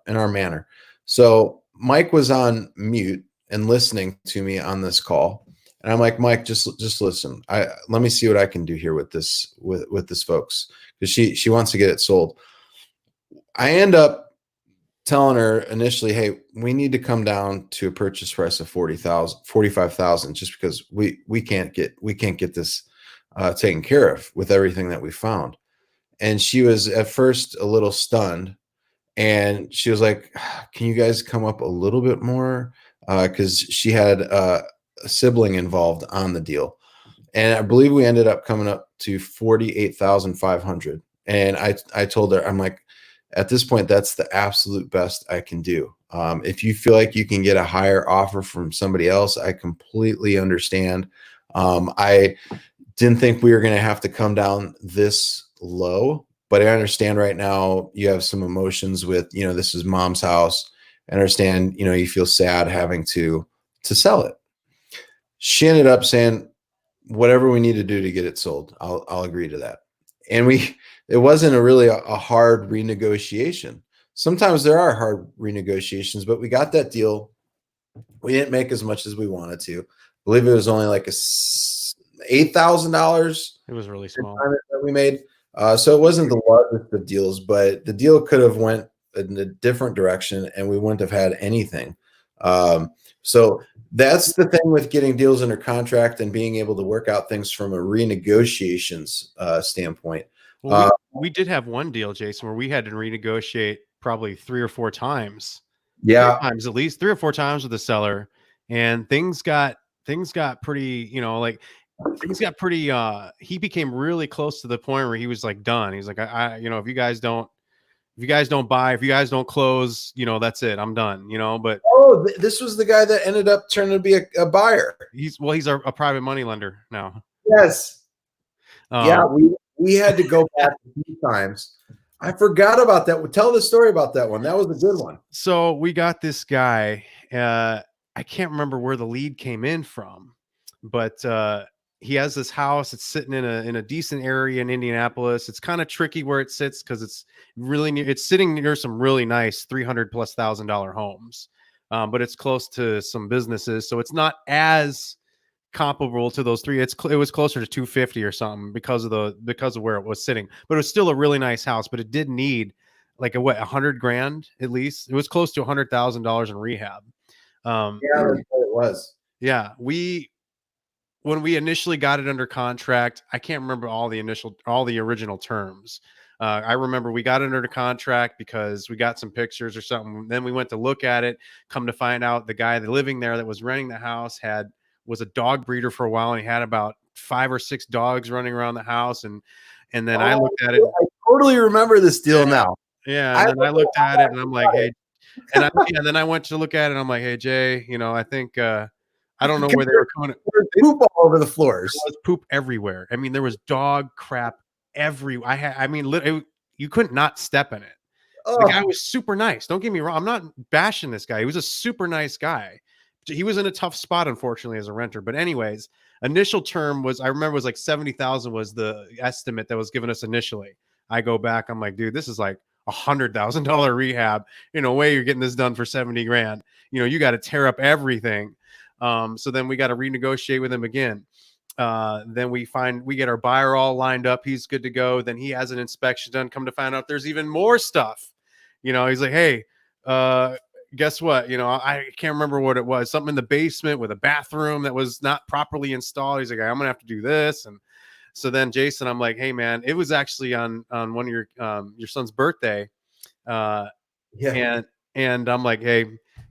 manner. So Mike was on mute and listening to me on this call. And I'm like, Mike, just listen. Let me see what I can do here with this folks, because she wants to get it sold. I end up telling her initially, hey, we need to come down to a purchase price of $45,000, just because we can't get this taken care of with everything that we found. And she was at first a little stunned, and she was like, can you guys come up a little bit more? Because she had a sibling involved on the deal. And I believe we ended up coming up to $48,500. And I told her, I'm like, at this point, that's the absolute best I can do. If you feel like you can get a higher offer from somebody else, I completely understand. I didn't think we were going to have to come down this low, but I understand right now you have some emotions with, this is mom's house. I understand, you feel sad having to sell it. She ended up saying, whatever we need to do to get it sold, I'll agree to that. And it wasn't a hard renegotiation. Sometimes there are hard renegotiations, but we got that deal. We didn't make as much as we wanted to. I believe it was only like $8,000. It was really small that we made. So it wasn't the largest of deals, but the deal could have went in a different direction, and we wouldn't have had anything. So that's the thing with getting deals under contract and being able to work out things from a renegotiations standpoint. Well, we did have one deal, Jason, where we had to renegotiate probably 3 or 4 times. Yeah, at least 3 or 4 times with the seller, and things got pretty, he became really close to the point where he was like done. He's like, if you guys don't buy, if you guys don't close, that's it, I'm done, but this was the guy that ended up turning to be a buyer. He's a private money lender now. Yes. Yeah, we had to go back a few times. I forgot about that. Tell the story about that one. That was a good one. So we got this guy. I can't remember where the lead came in from, but he has this house. It's sitting in a decent area in Indianapolis. It's kind of tricky where it sits because it's really near, it's sitting near some really nice $300,000+ homes, but it's close to some businesses, so it's not as comparable to those three. It was closer to 250 or something because of where it was sitting, but it was still a really nice house. But it did need like a 100 grand at least. It was close to $100,000 in rehab. Yeah, that's what it was. Yeah, when we initially got it under contract, I can't remember all the original terms. I remember we got it under contract because we got some pictures or something. Then we went to look at it. Come to find out, the guy that living there that was renting the house was a dog breeder for a while, and he had about 5 or 6 dogs running around the house. And then I looked at it. I totally remember this deal now. Yeah, and then I looked at it, and I'm like, hey, and then I went to look at it, and I'm like, hey, Jay, I think I don't know where they were coming. Poop all over the floors. There was poop everywhere. I mean, there was dog crap everywhere. You couldn't not step in it. The guy was super nice. Don't get me wrong. I'm not bashing this guy. He was a super nice guy. He was in a tough spot, unfortunately, as a renter. But anyways, initial term was, I remember, was like 70,000 was the estimate that was given us initially. I go back, I'm like, dude, this is like $100,000 rehab. No way you're getting this done for 70 grand. You got to tear up everything. So then we got to renegotiate with him again. Then we get our buyer all lined up. He's good to go. Then he has an inspection done. Come to find out there's even more stuff. He's like, hey, guess what? I can't remember what it was. Something in the basement with a bathroom that was not properly installed. He's like, I'm going to have to do this. And so then Jason, I'm like, hey man, it was actually on one of your son's birthday. And I'm like, hey,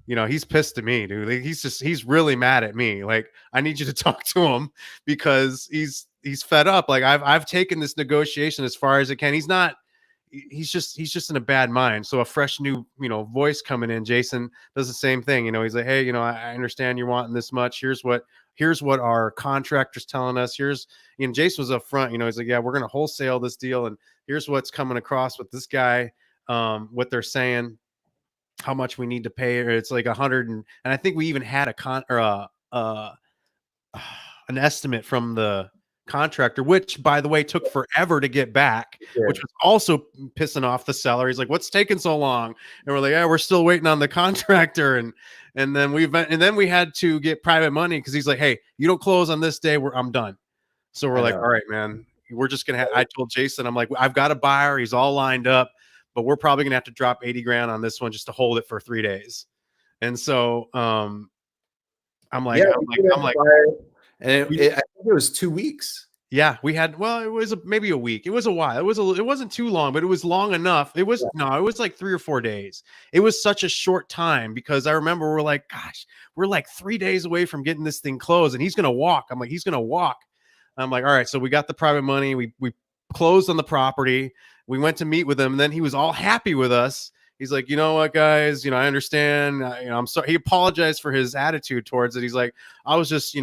he's pissed at me, dude. Like, he's really mad at me. Like, I need you to talk to him because he's fed up. Like, I've taken this negotiation as far as it can. He's just in a bad mind. So a fresh new, voice coming in, Jason does the same thing. He's like, hey, I understand you're wanting this much. Here's what our contractor's telling us. Jason was up front, he's like, yeah, we're going to wholesale this deal. And here's what's coming across with this guy. What they're saying, how much we need to pay. It's like 100. And I think we even had an estimate from the contractor, which by the way took forever to get back, which was also pissing off the seller. He's like, what's taking so long? And we're like, yeah, we're still waiting on the contractor. And then we had to get private money because he's like, hey, you don't close on this day, I'm done. So we're like, all right, man, we're just gonna I told Jason, I'm like, I've got a buyer, he's all lined up, but we're probably gonna have to drop 80 grand on this one just to hold it for 3 days. And so I'm like, and I think it was 2 weeks. Yeah, we had, it was maybe a week. It was a while. It wasn't too long, but it was long enough. It was like 3 or 4 days. It was such a short time because I remember we're like, gosh, we're like 3 days away from getting this thing closed and he's going to walk. I'm like, he's going to walk. I'm like, all right. So we got the private money. We closed on the property. We went to meet with him and then he was all happy with us. He's like, you know what, guys, I understand. I'm sorry. He apologized for his attitude towards it. He's like, I was just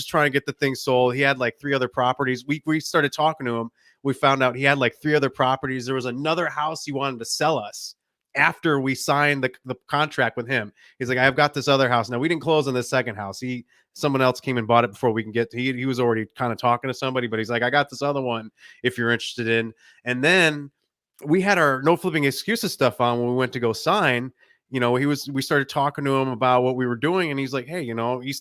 trying to get the thing sold. He had like 3 other properties. We started talking to him. We found out he had like 3 other properties. There was another house he wanted to sell us after we signed the contract with him. He's like, I've got this other house. Now we didn't close on the second house. Someone else came and bought it before we can get to, he was already kind of talking to somebody, but he's like, I got this other one if you're interested in. And then we had our no flipping excuses stuff on when we went to go sign. We started talking to him about what we were doing. And he's like, hey,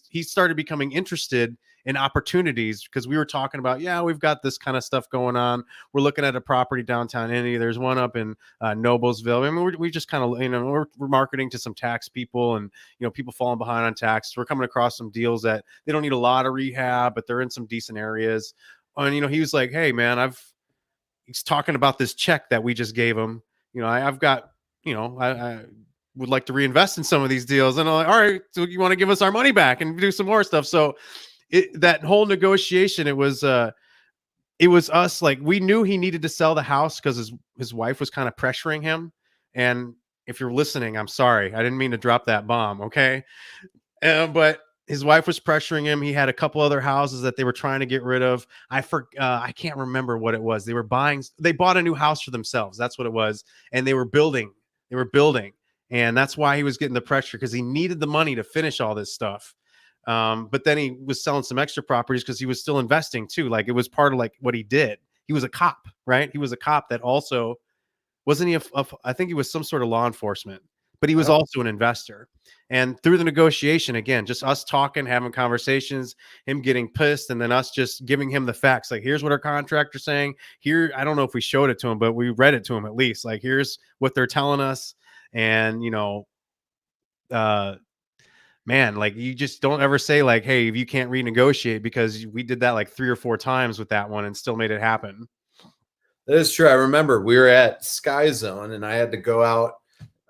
he started becoming interested in opportunities because we were talking about, yeah, we've got this kind of stuff going on. We're looking at a property downtown Indy. There's one up in Noblesville. I mean, we just kind of, we're marketing to some tax people and, people falling behind on tax. We're coming across some deals that they don't need a lot of rehab, but they're in some decent areas. And, he was like, hey man, he's talking about this check that we just gave him. I've got, I would like to reinvest in some of these deals. And I'm like, all right, so you want to give us our money back and do some more stuff. So that whole negotiation, it was us. Like, we knew he needed to sell the house because his wife was kind of pressuring him. And if you're listening, I'm sorry. I didn't mean to drop that bomb. Okay. But his wife was pressuring him. He had a couple other houses that they were trying to get rid of. I can't remember what it was. They bought a new house for themselves. That's what it was. And they were building. And that's why he was getting the pressure, because he needed the money to finish all this stuff. But then he was selling some extra properties because he was still investing too. Like it was part of like what he did. He was a cop, right? He was a cop that also wasn't he? I think he was some sort of law enforcement, but he was Oh, also an investor. And through the negotiation, again, just us talking, having conversations, him getting pissed, and then us just giving him the facts. Like, here's what our contractor's saying. Here, I don't know if we showed it to him, but we read it to him at least. Like, here's what they're telling us. And, uh, man, like you just don't ever say like, hey, if you can't renegotiate, because we did that like 3 or 4 times with that one and still made it happen. that is true. I remember we were at Sky Zone and I had to go out.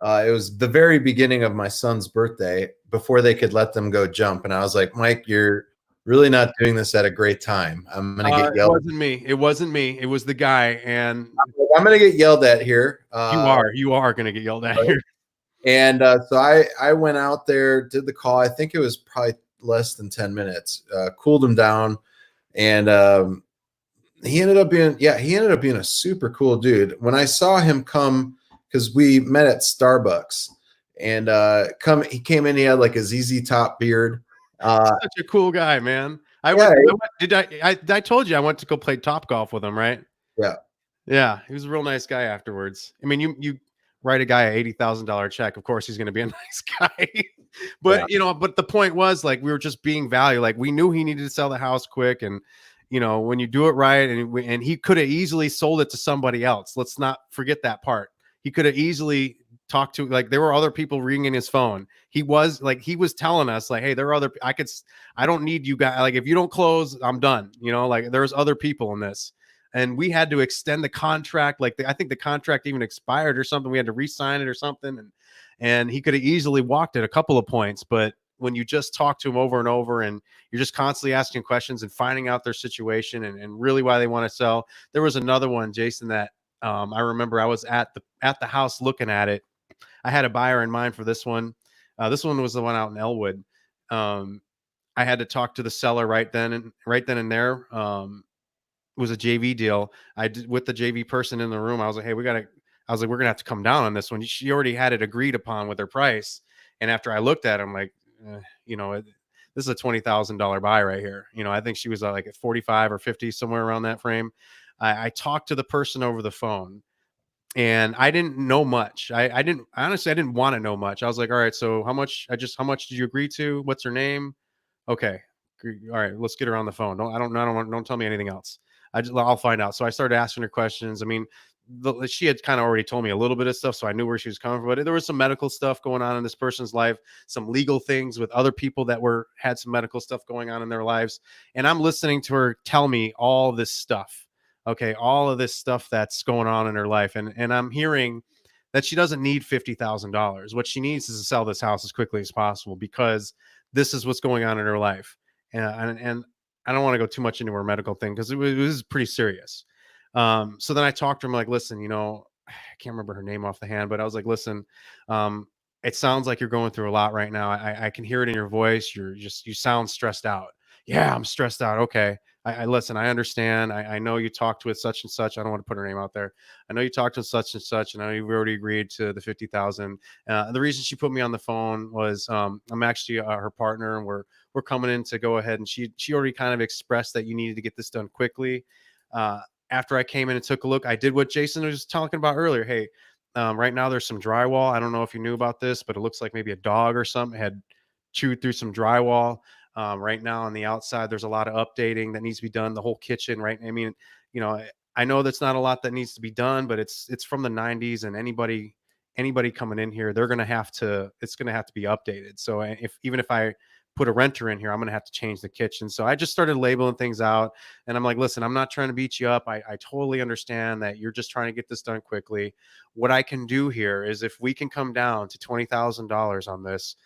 It was the very beginning of my son's birthday before they could let them go jump. And I was like, Mike, you're really not doing this at a great time. I'm going to get It yelled. wasn't me. It wasn't me. It was the guy. And I'm going to get yelled at here. you are going to get yelled at here. And so I went out there, did the call. I think it was probably less than 10 minutes, cooled him down. And he ended up being a super cool dude. When I saw him come, because we met at Starbucks, and he came in, he had like a ZZ Top beard. Such a cool guy, man. Yeah, I told you I went to go play Top Golf with him, right? yeah. Yeah, he was a real nice guy afterwards. I mean, you write a guy a $80,000 check, of course he's going to be a nice guy. But but the point was, like, we were just being value. Like, we knew he needed to sell the house quick, and when you do it right, and he could have easily sold it to somebody else. Let's not forget that part. He could have easily talked to, like, there were other people ringing his phone. He was telling us like, hey, there are other, I don't need you guys. Like, if you don't close, I'm done. Like, there's other people in this. And we had to extend the contract. Like, I think the contract even expired or something. We had to re-sign it or something. And he could have easily walked it a couple of points. But when you just talk to him over and over, and you're just constantly asking questions and finding out their situation, and really why they want to sell. There was another one, Jason, that I remember I was at the house looking at it. I had a buyer in mind for this one. This one was the one out in Elwood. I had to talk to the seller right then and there. It was a JV deal. I did with the JV person in the room. I was like, hey, we're gonna have to come down on this one. She already had it agreed upon with her price. And after I looked at it, I'm like, this is a $20,000 buy right here. I think she was like at 45 or 50, somewhere around that frame. I talked to the person over the phone, and I didn't know much. I didn't honestly, I didn't want to know much. I was like, all right, so how much did you agree to? What's her name? Okay. All right, let's get her on the phone. Don't tell me anything else. I'll find out. So I started asking her questions. I mean, she had kind of already told me a little bit of stuff, so I knew where she was coming from. But there was some medical stuff going on in this person's life, some legal things with other people that had some medical stuff going on in their lives. And I'm listening to her tell me all this stuff. Okay, all of this stuff that's going on in her life, and I'm hearing that she doesn't need $50,000. What she needs is to sell this house as quickly as possible, because this is what's going on in her life. And I don't want to go too much into her medical thing, because it was pretty serious. So then I talked to him, like, listen, I can't remember her name off the hand, but I was like, listen, it sounds like you're going through a lot right now. I can hear it in your voice. You sound stressed out. Yeah, I'm stressed out. Okay. I listen, I understand. I know you talked with such and such. I don't want to put her name out there. I know you talked to such and such, and I know you've already agreed to the 50,000. The reason she put me on the phone was, I'm actually her partner, and we're coming in to go ahead. And she already kind of expressed that you needed to get this done quickly. After I came in and took a look, I did what Jason was talking about earlier. Hey, right now there's some drywall. I don't know if you knew about this, but it looks like maybe a dog or something had chewed through some drywall. Right now on the outside, there's a lot of updating that needs to be done. The whole kitchen, right? I mean, I know that's not a lot that needs to be done, but it's from the 90s, and anybody coming in here, it's going to have to be updated. So even if I put a renter in here, I'm going to have to change the kitchen. So I just started labeling things out, and I'm like, listen, I'm not trying to beat you up. I totally understand that you're just trying to get this done quickly. What I can do here is, if we can come down to $20,000 on this,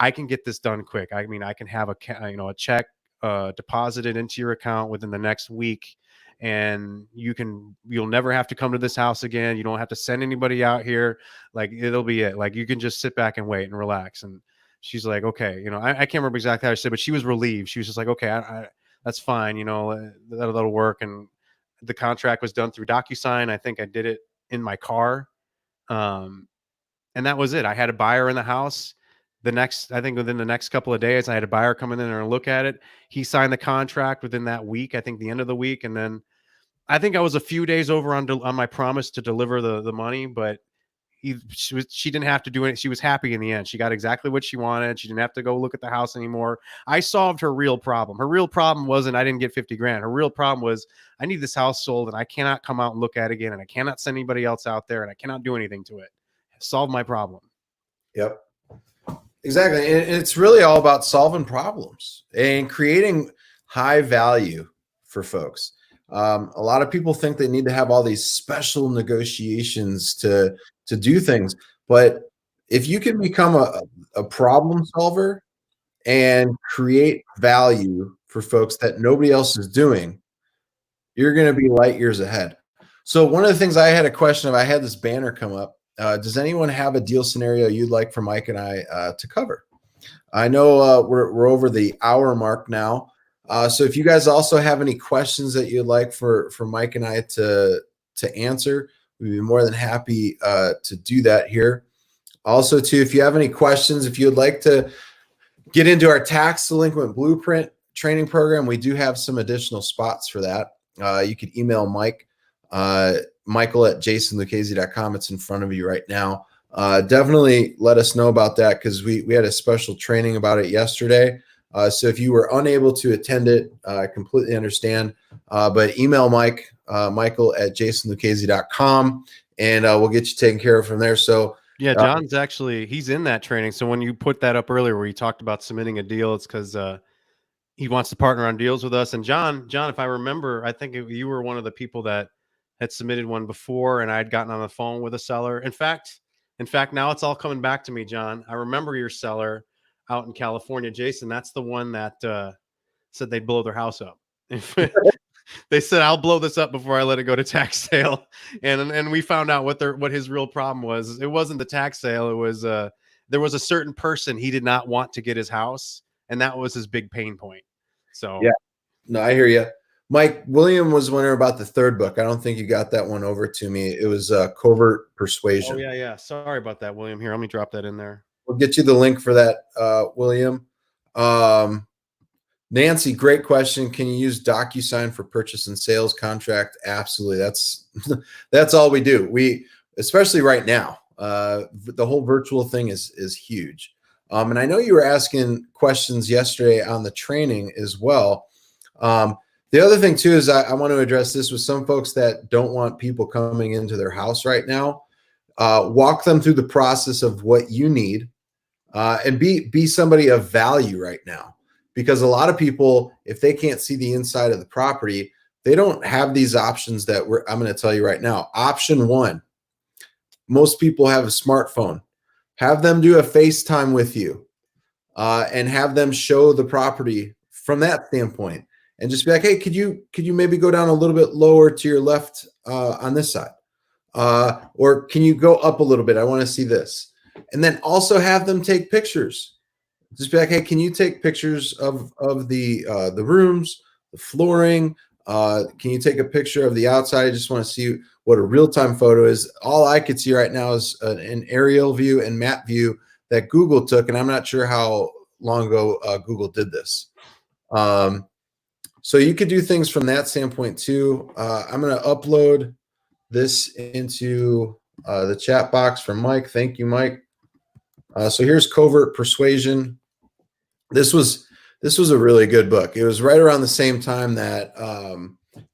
I can get this done quick. I mean, I can have a check deposited into your account within the next week, and you'll never have to come to this house again. You don't have to send anybody out here. Like, it'll be it. Like, you can just sit back and wait and relax. And she's like, okay, I can't remember exactly how she said, but she was relieved. She was just like, okay, that's fine. That'll work. And the contract was done through DocuSign. I think I did it in my car. And that was it. I had a buyer in the house. I think within the next couple of days, I had a buyer come in there and look at it. He signed the contract within that week, I think the end of the week. And then I think I was a few days over on my promise to deliver the money, but she didn't have to do it. She was happy in the end. She got exactly what she wanted. She didn't have to go look at the house anymore. I solved her real problem. Her real problem wasn't I didn't get 50 grand. Her real problem was I need this house sold and I cannot come out and look at it again. And I cannot send anybody else out there and I cannot do anything to it. Solve my problem. Yep. Exactly. And it's really all about solving problems and creating high value for folks. A lot of people think they need to have all these special negotiations to do things. But if you can become a problem solver and create value for folks that nobody else is doing, you're going to be light years ahead. So one of the things I had a question of, I had this banner come up. Does anyone have a deal scenario you'd like for Mike and I to cover? I know we're over the hour mark now. So if you guys also have any questions that you'd like for Mike and I to answer, we'd be more than happy to do that here. Also, too, if you have any questions, if you'd like to get into our tax delinquent blueprint training program, we do have some additional spots for that. You could email Mike, Michael at jasonluchesi.com. It's in front of you right now. Definitely let us know about that because we had a special training about it yesterday. So if you were unable to attend it, I completely understand. But email Mike, Michael at jasonluchesi.com, and we'll get you taken care of from there. So yeah, John's actually, he's in that training. So when you put that up earlier where you talked about submitting a deal, it's because he wants to partner on deals with us. And John, if I remember, I think you were one of the people that had submitted one before, and I had gotten on the phone with a seller. In fact, now it's all coming back to me, John. I remember your seller out in California, Jason. That's the one that said they'd blow their house up. They said, I'll blow this up before I let it go to tax sale. And we found out what his real problem was. It wasn't the tax sale. It was there was a certain person he did not want to get his house, and that was his big pain point. So yeah, no, I hear you. Mike, William was wondering about the third book. I don't think you got that one over to me. It was Covert Persuasion. Oh, yeah. Sorry about that, William. Here, let me drop that in there. We'll get you the link for that, William. Nancy, great question. Can you use DocuSign for purchase and sales contract? Absolutely. That's all we do. We, especially right now, the whole virtual thing is huge. And I know you were asking questions yesterday on the training as well. The other thing too is I want to address this with some folks that don't want people coming into their house right now. Walk them through the process of what you need, and be somebody of value right now. Because a lot of people, if they can't see the inside of the property, they don't have these options that I'm going to tell you right now. Option one, most people have a smartphone. Have them do a FaceTime with you, and have them show the property from that standpoint, and just be like, hey, could you maybe go down a little bit lower to your left on this side, or can you go up a little bit? I want to see this, and then also have them take pictures. Just be like, hey, can you take pictures of the rooms, the flooring? Can you take a picture of the outside? I just want to see what a real-time photo is. All I could see right now is an aerial view and map view that Google took, and I'm not sure how long ago Google did this. So you could do things from that standpoint too. I'm going to upload this into the chat box from Mike. Thank you, Mike. So here's Covert Persuasion. This was a really good book. It was right around the same time that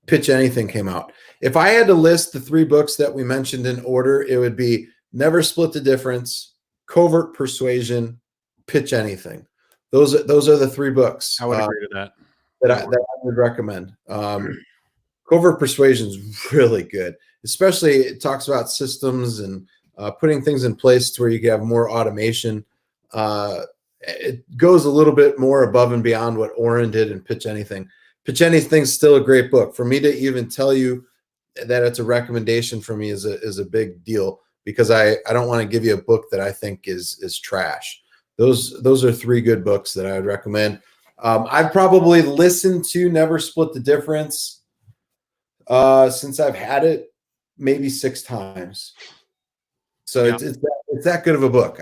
Pitch Anything came out. If I had to list the three books that we mentioned in order, it would be Never Split the Difference, Covert Persuasion, Pitch Anything. Those are the three books. I would agree to that. That I would recommend. Covert Persuasion is really good, especially it talks about systems and putting things in place to where you can have more automation. It goes a little bit more above and beyond what Oren did in Pitch Anything. Pitch Anything is still a great book. For me to even tell you that it's a recommendation for me is a big deal, because I don't want to give you a book that I think is trash. Those are three good books that I would recommend. I've probably listened to Never Split the Difference since I've had it maybe 6 times. So yeah. It's that good of a book.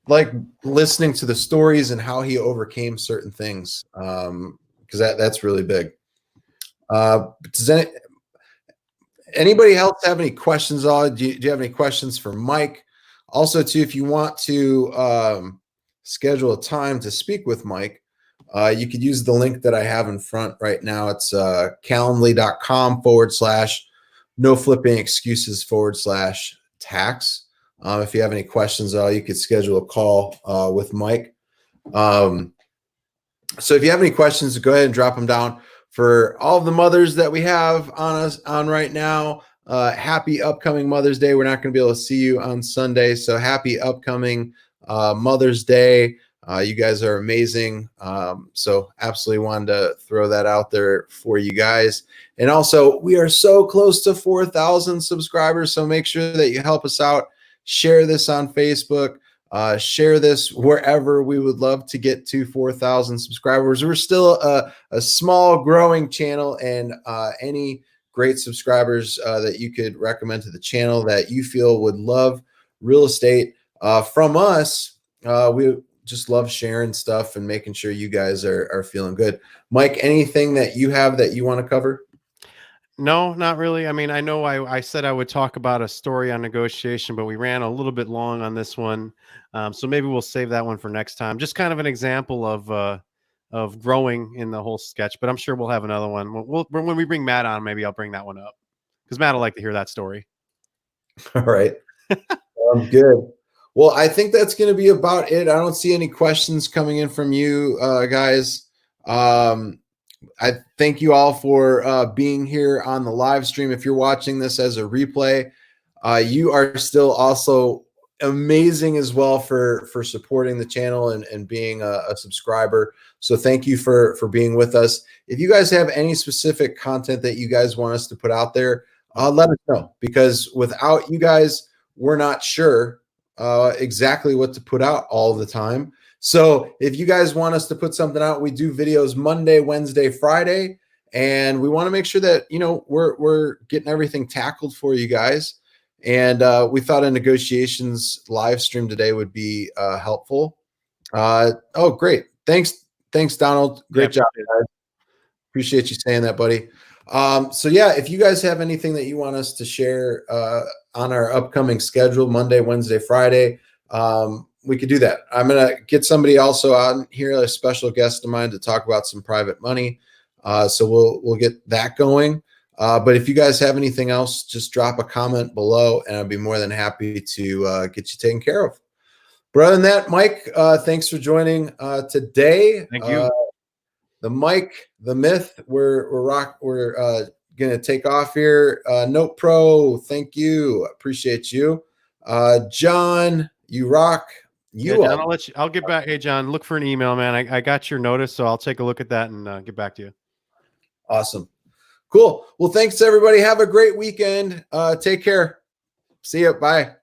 like listening to the stories and how he overcame certain things, because that's really big. Does anybody else have any questions? Do you have any questions for Mike? Also, too, if you want to schedule a time to speak with Mike, you could use the link that I have in front right now. It's calendly.com/no flipping excuses /tax. If you have any questions, you could schedule a call with Mike. So if you have any questions, go ahead and drop them down. For all of the mothers that we have on right now, happy upcoming Mother's Day. We're not going to be able to see you on Sunday, so happy upcoming Mother's Day. You guys are amazing. So absolutely wanted to throw that out there for you guys. And also, we are so close to 4,000 subscribers, so make sure that you help us out. Share this on Facebook. Share this wherever. We would love to get to 4,000 subscribers. We're still a small growing channel, and any great subscribers that you could recommend to the channel that you feel would love real estate from us, we just love sharing stuff and making sure you guys are feeling good. Mike, anything that you have that you want to cover? No, not really. I mean, I know I said I would talk about a story on negotiation, but we ran a little bit long on this one. So maybe we'll save that one for next time. Just kind of an example of growing in the whole sketch, but I'm sure we'll have another one. When we bring Matt on, maybe I'll bring that one up because Matt will like to hear that story. All right. Good. Well, I think that's going to be about it. I don't see any questions coming in from you guys. I thank you all for being here on the live stream. If you're watching this as a replay, you are still also amazing as well for supporting the channel and being a subscriber. So thank you for being with us. If you guys have any specific content that you guys want us to put out there, let us know, because without you guys, we're not sure exactly what to put out all the time. So if you guys want us to put something out, we do videos Monday, Wednesday, Friday, and we want to make sure that, you know, we're getting everything tackled for you guys. And we thought a negotiations live stream today would be helpful. Oh, great. Thanks, Donald. Great job, guys. Appreciate you saying that, buddy. So yeah, if you guys have anything that you want us to share on our upcoming schedule, Monday, Wednesday, Friday, we could do that. I'm going to get somebody also on here, a special guest of mine, to talk about some private money. So we'll get that going. But if you guys have anything else, just drop a comment below and I'd be more than happy to get you taken care of. But other than that, Mike, thanks for joining today. Thank you. The Mike, the myth, we're gonna take off here. Note Pro, thank you, appreciate you. John, you rock. John, I'll get back. Hey, John, look for an email, man. I got your notice, so I'll take a look at that and get back to you. Awesome, cool. Well, thanks everybody. Have a great weekend. Take care. See you. Bye.